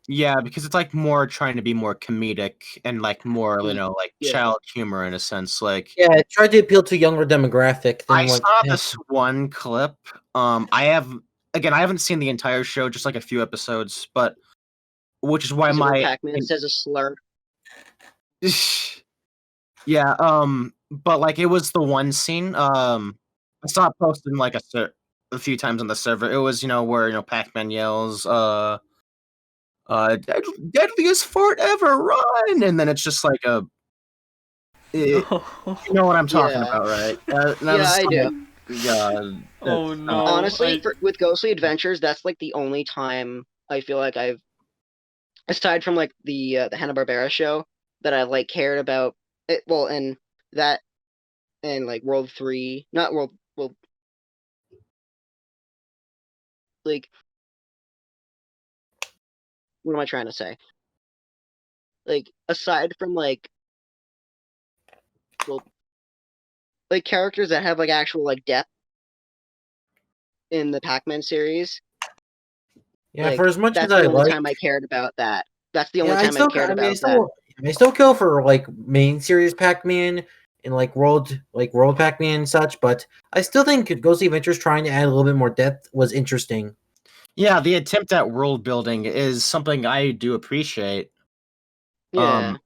Yeah, because it's like more trying to be more comedic and like more, like Yeah. child humor in a sense. Like Yeah, it tried to appeal to a younger demographic I than what. saw this one clip. I haven't seen the entire show, just like a few episodes, but which is why Is it where my Pac-Man says a slur? yeah, but like it was the one scene. I saw it posted in like a few times on the server. It was where Pac-Man yells, deadliest fart ever, run, and then it's just like you know what I'm talking Yeah. about, right? And I Yeah, was I like, do. God, Oh no! Honestly, with Ghostly Adventures, that's like the only time I feel like I've, aside from like the Hanna-Barbera show, that I like cared about it. Well, and that and like World 3, not World, well, like what am I trying to say? Like aside from well, like characters that have like actual like depth in the Pac-Man series, Yeah, like for as much as that's I the only like, time I cared about that. That's the only yeah, time I've cared I mean, about that. I still kill for like main series Pac-Man and like World Pac-Man and such, but I still think Ghostly Adventures trying to add a little bit more depth was interesting. yeah, the attempt at world building is something I do appreciate. Yeah.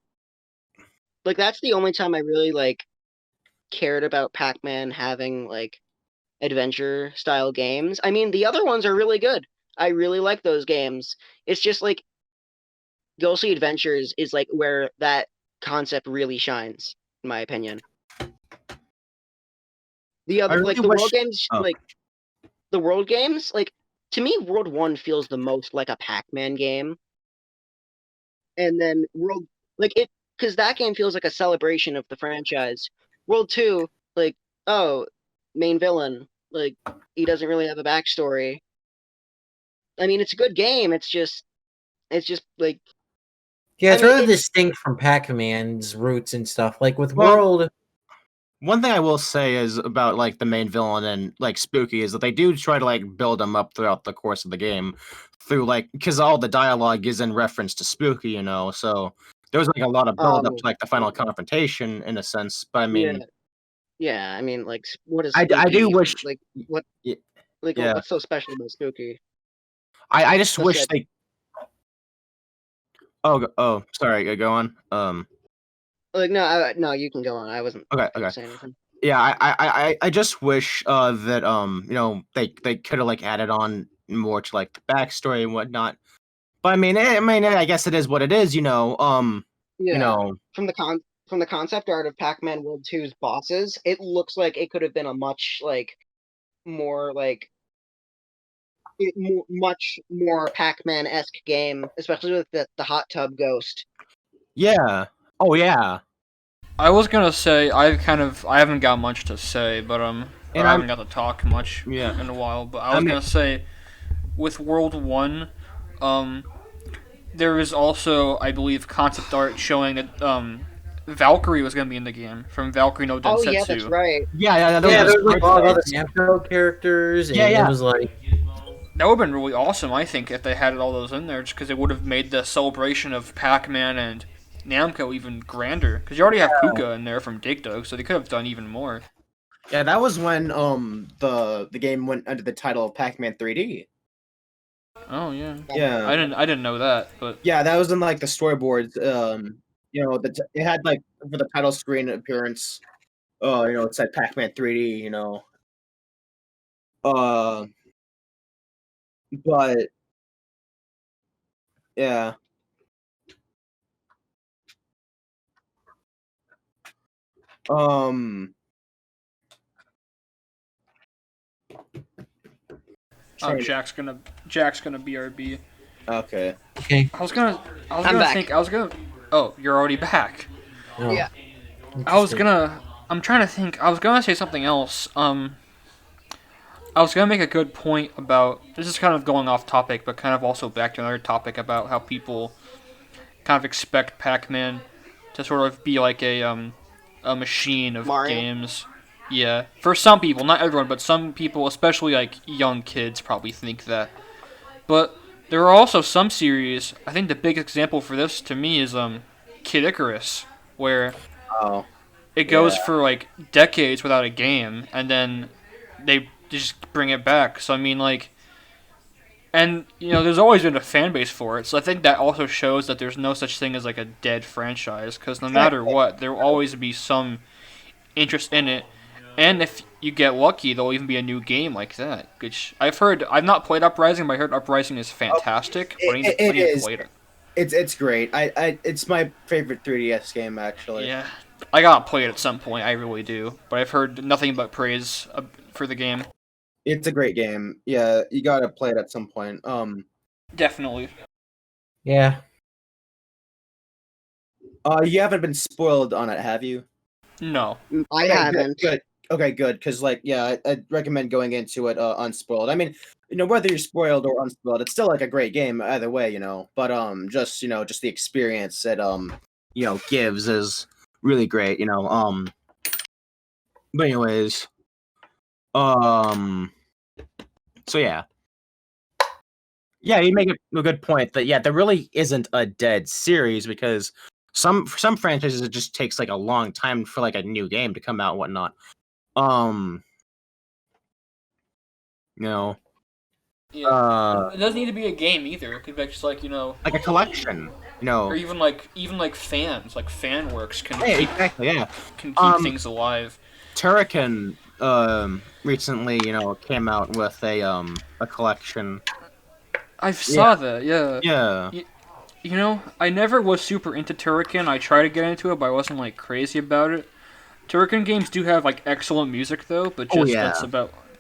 Like that's the only time I really like cared about Pac-Man having like adventure style games. I mean, the other ones are really good. I really like those games. It's just like Ghostly Adventures is like where that concept really shines, in my opinion. The I other really like the wish. world games, Oh. like the world games, like to me, World 1 feels the most like a Pac-Man game, and then World like it because that game feels like a celebration of the franchise. World 2, like oh, main villain, like he doesn't really have a backstory. I mean, it's a good game. It's just like Yeah, I it's mean, really distinct from Pac-Man's roots and stuff. Like with Well, World, one thing I will say is about like the main villain and like Spooky is that they do try to like build him up throughout the course of the game, through like because all the dialogue is in reference to Spooky, so there was like a lot of build up to like the final confrontation in a sense. But I yeah, mean, yeah. I mean, like what is I do Spooky? wish, Like what? y- Like yeah, what's so special about Spooky? I just wish Besides, they. Oh, sorry, go on. like no, you can go on. I wasn't Okay, gonna okay. say anything. Yeah, I just wish that they could have like added on more to like the backstory and whatnot. But I guess it is what it is, Yeah, from the concept art of Pac-Man World 2's bosses, it looks like it could have been a much like more like much more Pac-Man-esque game, especially with the hot tub ghost. Yeah. Oh yeah. I was gonna say I haven't got much to say, but or And I haven't got to talk much yeah. in a while. But I I was mean, gonna say with World 1, um, there is also I believe concept art showing that Valkyrie was gonna be in the game from Valkyrie no Oh yeah, that's Densetsu. right. yeah, there yeah, was there was like a lot of other this Namco characters, and Yeah, yeah. it was like, That would have been really awesome, I think, if they had all those in there, just because it would have made the celebration of Pac-Man and Namco even grander. Because you already have Puka in there from Dig Dug, so they could have done even more. Yeah, that was when the game went under the title of Pac-Man 3D. Oh yeah, Yeah, I didn't know that, but yeah, that was in like the storyboards. It had like for the title screen appearance. It said Pac-Man 3D. Uh, but yeah, um, oh trying- Jack's gonna BRB. okay. okay, I was gonna I'm back. think I was gonna. Oh, you're already back. no. Yeah. I'm trying to think. I was gonna say something else. I was gonna make a good point about this is kind of going off topic, but kind of also back to another topic about how people kind of expect Pac-Man to sort of be like a machine of Mario? games. Yeah, for some people, not everyone, but some people, especially like young kids, probably think that. But there are also some series. I think the big example for this to me is Kid Icarus, where Oh, it goes Yeah. for like decades without a game, and then they just bring it back. So I mean, like, and there's always been a fan base for it. So I think that also shows that there's no such thing as like a dead franchise, because no matter what, there will always be some interest in it. And if you get lucky, there'll even be a new game like that. Which I've not played Uprising, but I heard Uprising is fantastic. But I need it to is. play it. It's great. It's my favorite 3DS game actually. Yeah, I gotta play it at some point. I really do. But I've heard nothing but praise for the game. It's a great game. Yeah, you gotta play it at some point. Definitely. Yeah. You haven't been spoiled on it, have you? No. I Okay, haven't. Good. Okay, good. Because I'd recommend going into it unspoiled. I mean, whether you're spoiled or unspoiled, it's still like a great game either way. But just just the experience it gives is really great. But anyways, so yeah. Yeah, you make a good point that there really isn't a dead series because for some franchises it just takes like a long time for like a new game to come out and whatnot. Yeah. It doesn't need to be a game either. It could be just like like a collection, or even like fans, like fan works can Yeah, keep exactly, yeah. can keep things alive. Turrican recently, came out with a collection. I saw that. Yeah. Yeah. I never was super into Turrican. I tried to get into it, but I wasn't like crazy about it. Turrican games do have like excellent music though, but Oh, just yeah.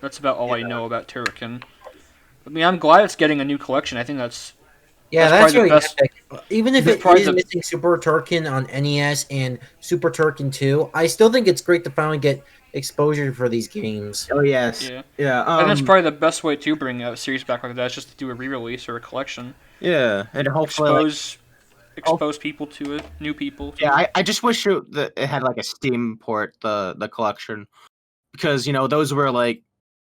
that's about all I know about Turrican. I mean, I'm glad it's getting a new collection. I think that's Yeah, That's that's probably really the best- epic. Even if that's it probably is the- missing Super Turrican on NES and Super Turrican 2, I still think it's great to finally get exposure for these games. Oh yes. yeah. Yeah. And that's probably the best way to bring a series back like that is just to do a re-release or a collection. Yeah, and hopefully Expose people to it, new people. To yeah, it. I just wish it had like a Steam port, the collection, because those were like,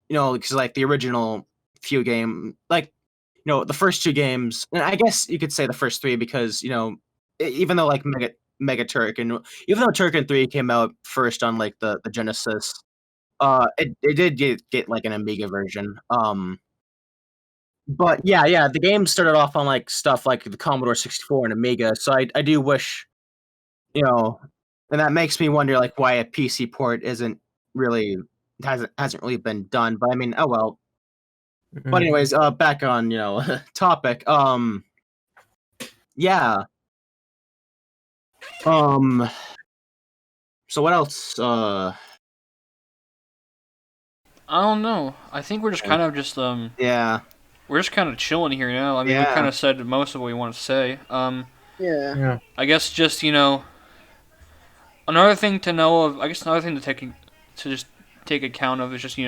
because like the original few game, like the first two games, and I guess you could say the first three because even though like Mega Turrican, even though Turrican 3 came out first on like the Genesis, it did get like an Amiga version. But yeah, the game started off on like stuff like the Commodore 64 and Amiga, so I do wish, and that makes me wonder like why a PC port really hasn't really been done. But I mean, oh well. But anyways, back on topic. Yeah. So what else? I don't know. I think we're just kind of just Yeah. we're just kind of chilling here now. I mean, we Yeah. kind of said most of what we want to say. Yeah. I guess just another thing to know of. I guess another thing to just take account of is just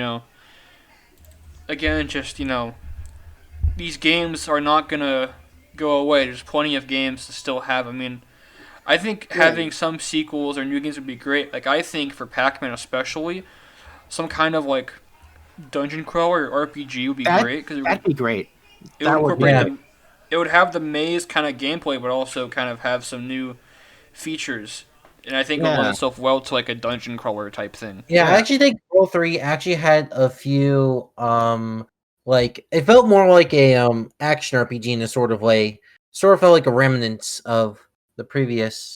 again just these games are not gonna go away. There's plenty of games to still have. I mean, I think having some sequels or new games would be great. Like I think for Pac-Man especially, some kind of like dungeon crawler or RPG would be great because That'd be great. it would That would incorporate be- it would have the maze kind of gameplay, but also kind of have some new features. And I think it would lend Yeah. itself well to like a dungeon crawler type thing. Yeah, I Yeah. actually think World 3 actually had a few like it felt more like a action RPG in a sort of way. Sort of felt like a remnants of the previous.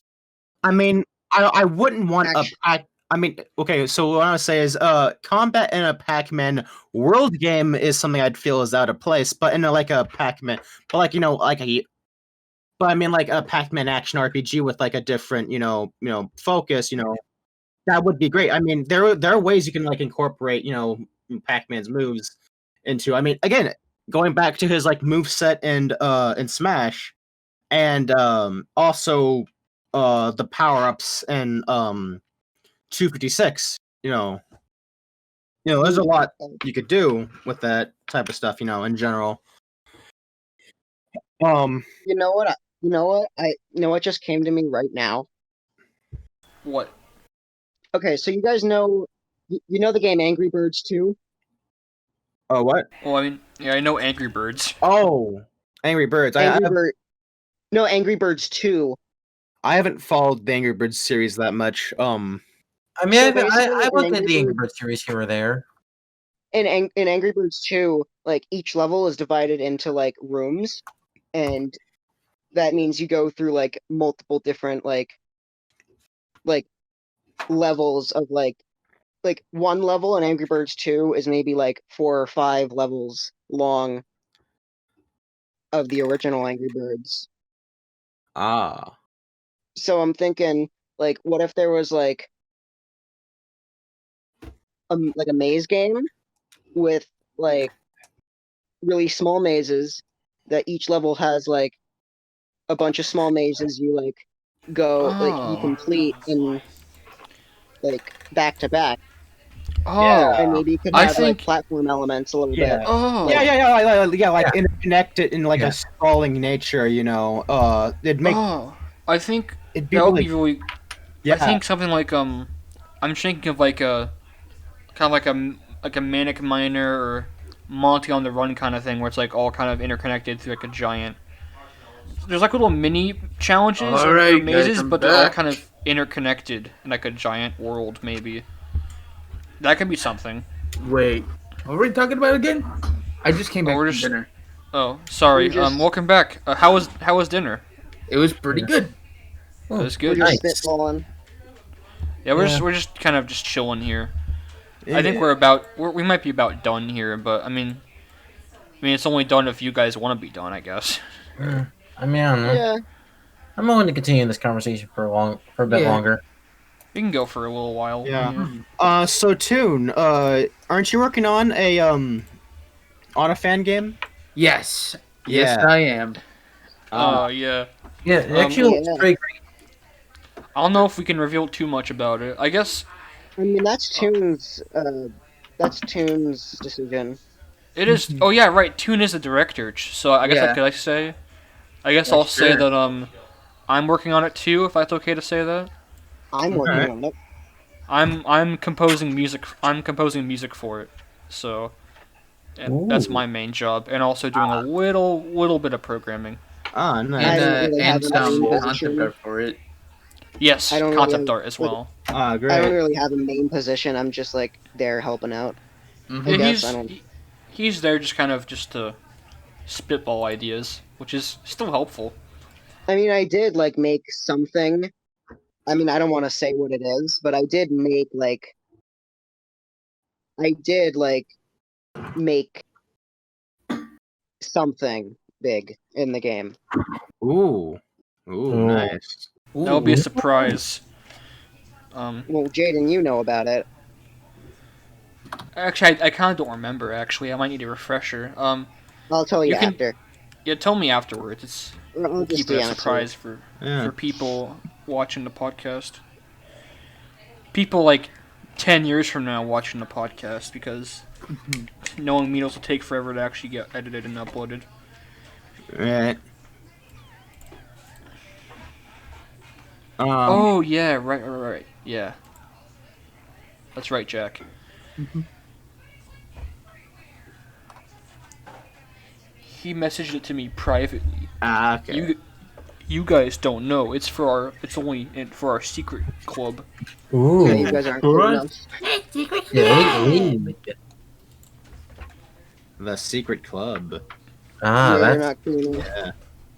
I mean, I wouldn't want Action. a pack. I mean, okay. So what I want to say is, combat in a Pac-Man world game is something I'd feel is out of place. But in like a Pac-Man, but like but I mean like a Pac-Man action RPG with like a different focus. That would be great. I mean, there are ways you can like incorporate Pac-Man's moves into. I mean, again, going back to his like move set and in Smash, and also the power ups and 256. There's a lot you could do with that type of stuff. In general. You know what? You know what just came to me right now. What? Okay, so you guys know, you know the game Angry Birds 2? Oh, what? Well, I mean, yeah, I know Angry Birds. Oh, Angry Birds. Angry Birds 2. I haven't followed the Angry Birds series that much. I mean, So I basically, looked in at the Angry Angry Birds series here or there. In Angry Birds 2, like each level is divided into like rooms, and that means you go through like multiple different like levels of like one level in Angry Birds 2 is maybe like 4 or 5 levels long of the original Angry Birds. Ah. So I'm thinking, like, what if there was like a maze game with like really small mazes that each level has like a bunch of small mazes you like you Oh. complete in like back to back, Oh. and maybe you could I have think- like platform elements a little Yeah. bit. Oh. Like interconnect it in like Yeah. a sprawling nature. It'd make Oh. I think it'd be that would really, be really. yeah. I think something like I'm thinking of like a kind of like a Manic Miner or Monty on the Run kind of thing, where it's like all kind of interconnected through like a giant. There's like little mini challenges or Alright, mazes, guys, I'm but they're all back. kind of interconnected in like a giant world. Maybe that could be something. Wait, what were we talking about again? I just came back we're from just- dinner. Oh, sorry. We just- Welcome back. How was dinner? It was pretty good. That's We're good. just Nice. spitballing. Yeah, we're Yeah. just kind of just chilling here. I think we might be about done here, but I mean, it's only done if you guys want to be done, I guess. I mean, I don't know. Yeah. I'm willing to continue this conversation for a bit Yeah. longer. We can go for a little while. Yeah. So Toon, aren't you working on a fan game? Yes. Yes, Yeah. I am. Yeah. Yeah, it actually looks yeah. pretty great. I don't know if we can reveal too much about it. I guess I mean, that's Toon's decision. it is. Oh yeah, right. Toon is the director, so I guess Yeah. could I say? I guess Yeah, I'll say sure. that I'm working on it too, if that's okay to say that. I'm working on it. I'm composing music. I'm composing music for it, so that's my main job, and also doing a little bit of programming. Ah, And, nice. I don't really have and a some main concept position. art for it. Yes, I don't concept really- art as well. Ah, I don't great. really have a main position. I'm just like there helping out. Mhm. I guess he's I don't. he's there just to spitball ideas, which is still helpful. I mean, I did like make something. I mean, I don't want to say what it is, but I did make like. I did like make something big in the game. Ooh, nice. That would be a surprise. Well, Jaden, you know about it. Actually, I kind of don't remember. Actually, I might need a refresher. I'll tell you, You can- after. Yeah, tell me afterwards. It's I'll just keep be it a honest. surprise for Yeah. people watching the podcast. People like 10 years from now watching the podcast because knowing Meatles will take forever to actually get edited and uploaded. Right. Oh yeah, right. Yeah, that's right, Jack. He messaged it to me privately. Ah, okay. You guys don't know. It's only for our secret club. Ooh. Yeah, you guys aren't cool Alright. enough. Yeah. The secret club. Ah, Yeah, you're that's not cool enough. Yeah.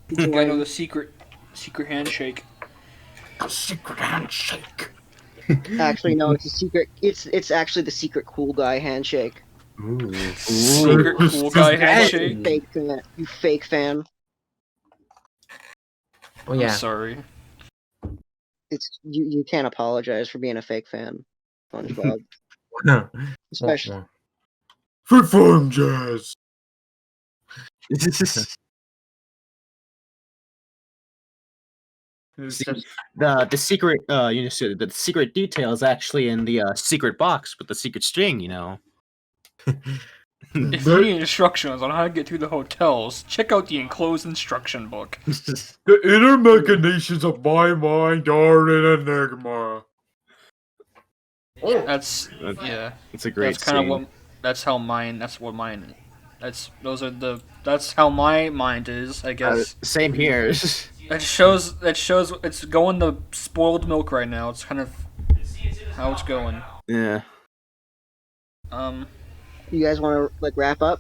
You gotta know the secret handshake. Secret handshake. Actually, no, it's a secret. It's actually the secret cool guy handshake. Secret cool guy You handshake. fake fan. You fake fan. oh I'm yeah. sorry. It's you can't apologize for being a fake fan, SpongeBob. No. Especially For fun, Jazz. See, the secret the secret detail is actually in the secret box with the secret string, you know. If you need instructions on how to get through the hotels, check out the enclosed instruction book. The inner machinations of my mind are an enigma. That's yeah. It's a great That's kind of scene. what. That's how mine. That's what mine. That's how my mind is. I guess. Same here. That shows. It's going to spoiled milk right now. It's kind of how it's going. Yeah. you guys want to like wrap up?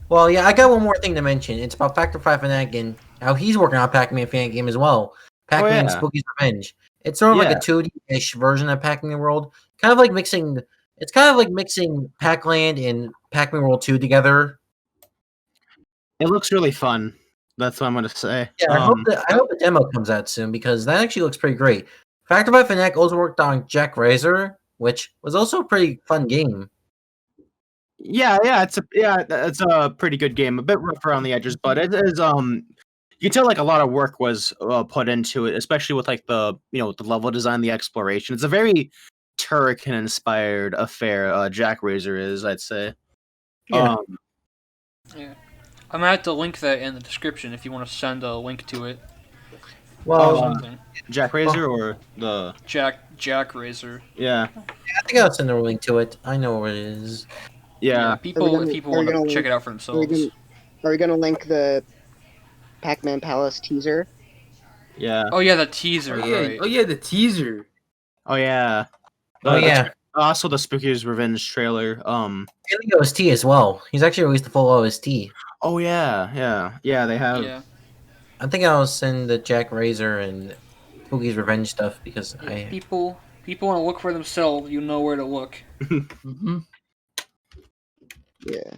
Well, yeah, I got one more thing to mention. It's about Factor 5 Fanatic and how he's working on a Pac-Man fan game as well. Pac-Man yeah. Spooky's Revenge. It's sort of like Yeah. a 2D-ish version of Pac-Man World. Kind of like mixing. It's kind of like mixing Pac-Land and Pac-Man World 2 together. It looks really fun. That's what I'm gonna say. Yeah, I hope the demo comes out soon because that actually looks pretty great. Factor 5 Fanatic also worked on Jack Razor, which was also a pretty fun game. Yeah, it's a pretty good game. A bit rough around the edges, but it is you can tell like a lot of work was put into it, especially with like the the level design, the exploration. It's a very Turrican inspired affair. Jack Razor is, I'd say. Yeah. Yeah. I'm gonna have to link that in the description if you want to send a link to it. Or Well, something. Jack Razor or the Jack Razor. yeah. I think I'll send a link to it. I know where it is. Yeah. People Are we people gonna want to link- check it out for Are we themselves. gonna, are we gonna link the Pac-Man Palace teaser? Yeah. Oh yeah, the teaser. Oh yeah, Right. oh yeah, the teaser. Oh yeah. Oh yeah, Also the Spooky's Revenge trailer. and the OST as well. He's actually released the full OST. Oh yeah. They have. Yeah. I think I'll send the Jack Razor and Poogie's Revenge stuff because I People people want to look for themselves, you know where to look. Mm-hmm. Yeah.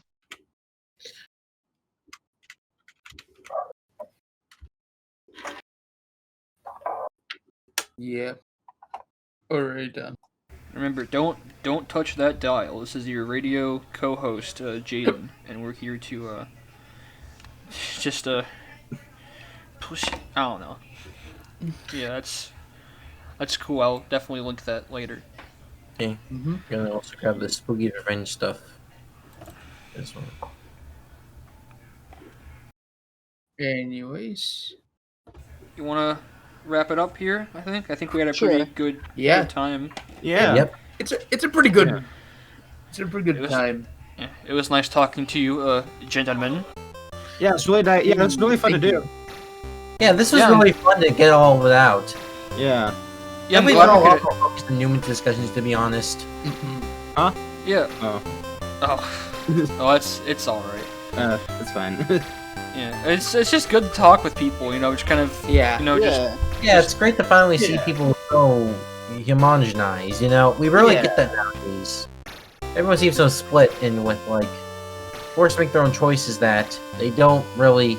Yeah. Alright then. Remember, don't touch that dial. This is your radio co-host, Jaden, and we're here to just push. I don't know. Yeah, that's cool. I'll definitely link that later. Okay. Mm-hmm. Gonna also grab the spooky revenge stuff. This one. Anyways. You wanna wrap it up here? I think we had a pretty Sure. good Yeah. good time. Yeah. Yep. It's a pretty good Yeah. it's a pretty It good was- time. Yeah, it was nice talking to you, gentlemen. Yeah, it's really nice. Yeah, it's really fun to Thank do. you. Yeah, this was Yeah. really fun to get all of it out. Yeah. Yeah, I'm we glad got a we lot could. more focused on Newman discussions, to be honest. Mm-hmm. Yeah. Oh. Oh, it's all right. That's fine. Yeah, it's just good to talk with people. You know, just kind of Yeah. just Yeah. Yeah, it's great to finally see Yeah. people so homogenized. You know, we rarely Yeah. get that nowadays. Everyone seems so split in with like forced to make their own choices that they don't really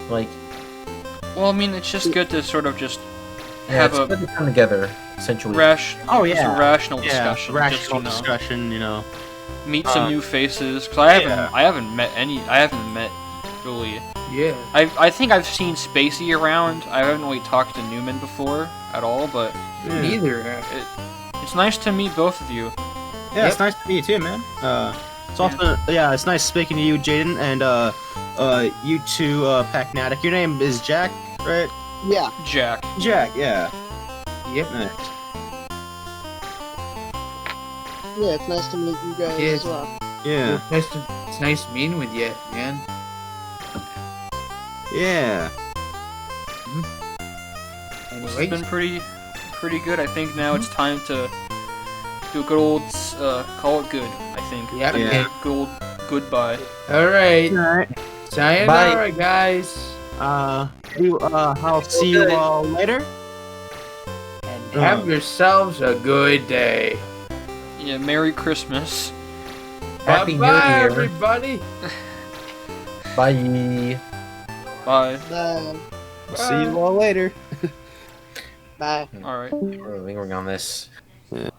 like. Well, I mean, it's just good to sort of just Yeah, have it's a good to come together essentially. Oh, just yeah. a rational Yeah, discussion. rational just, you know, discussion, you know. meet some new faces. Cause I Yeah. haven't met really. Yeah. I think I've seen Spacey around. I haven't really talked to Newman before at all, but Yeah. Neither. it's nice to meet both of you. Yeah, it's nice to meet you too, man. It's also it's nice speaking to you, Jaden, and you too, Pacnatic. Your name is Jack, right? Yeah. Jack. Jack, yeah. Yep. Nice. Yeah, it's nice to meet you guys Yes. as well. Yeah. It's nice meeting with you, man. Yeah. It's Anyways. been pretty good. I think now it's time to do a good old call it good. I think. Yep. Yeah. Good old goodbye. Alright. Alright. Sayonara, guys. I'll see you all later. And have yourselves a good day. Yeah. Merry Christmas. Happy New Bye-bye, Year. everybody. Bye. Bye. Bye. See you all later. Bye. All right. We're lingering on this. Goodbye.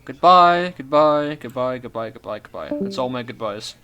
Goodbye. Goodbye. Goodbye. Goodbye. Goodbye. Goodbye. That's all my goodbyes.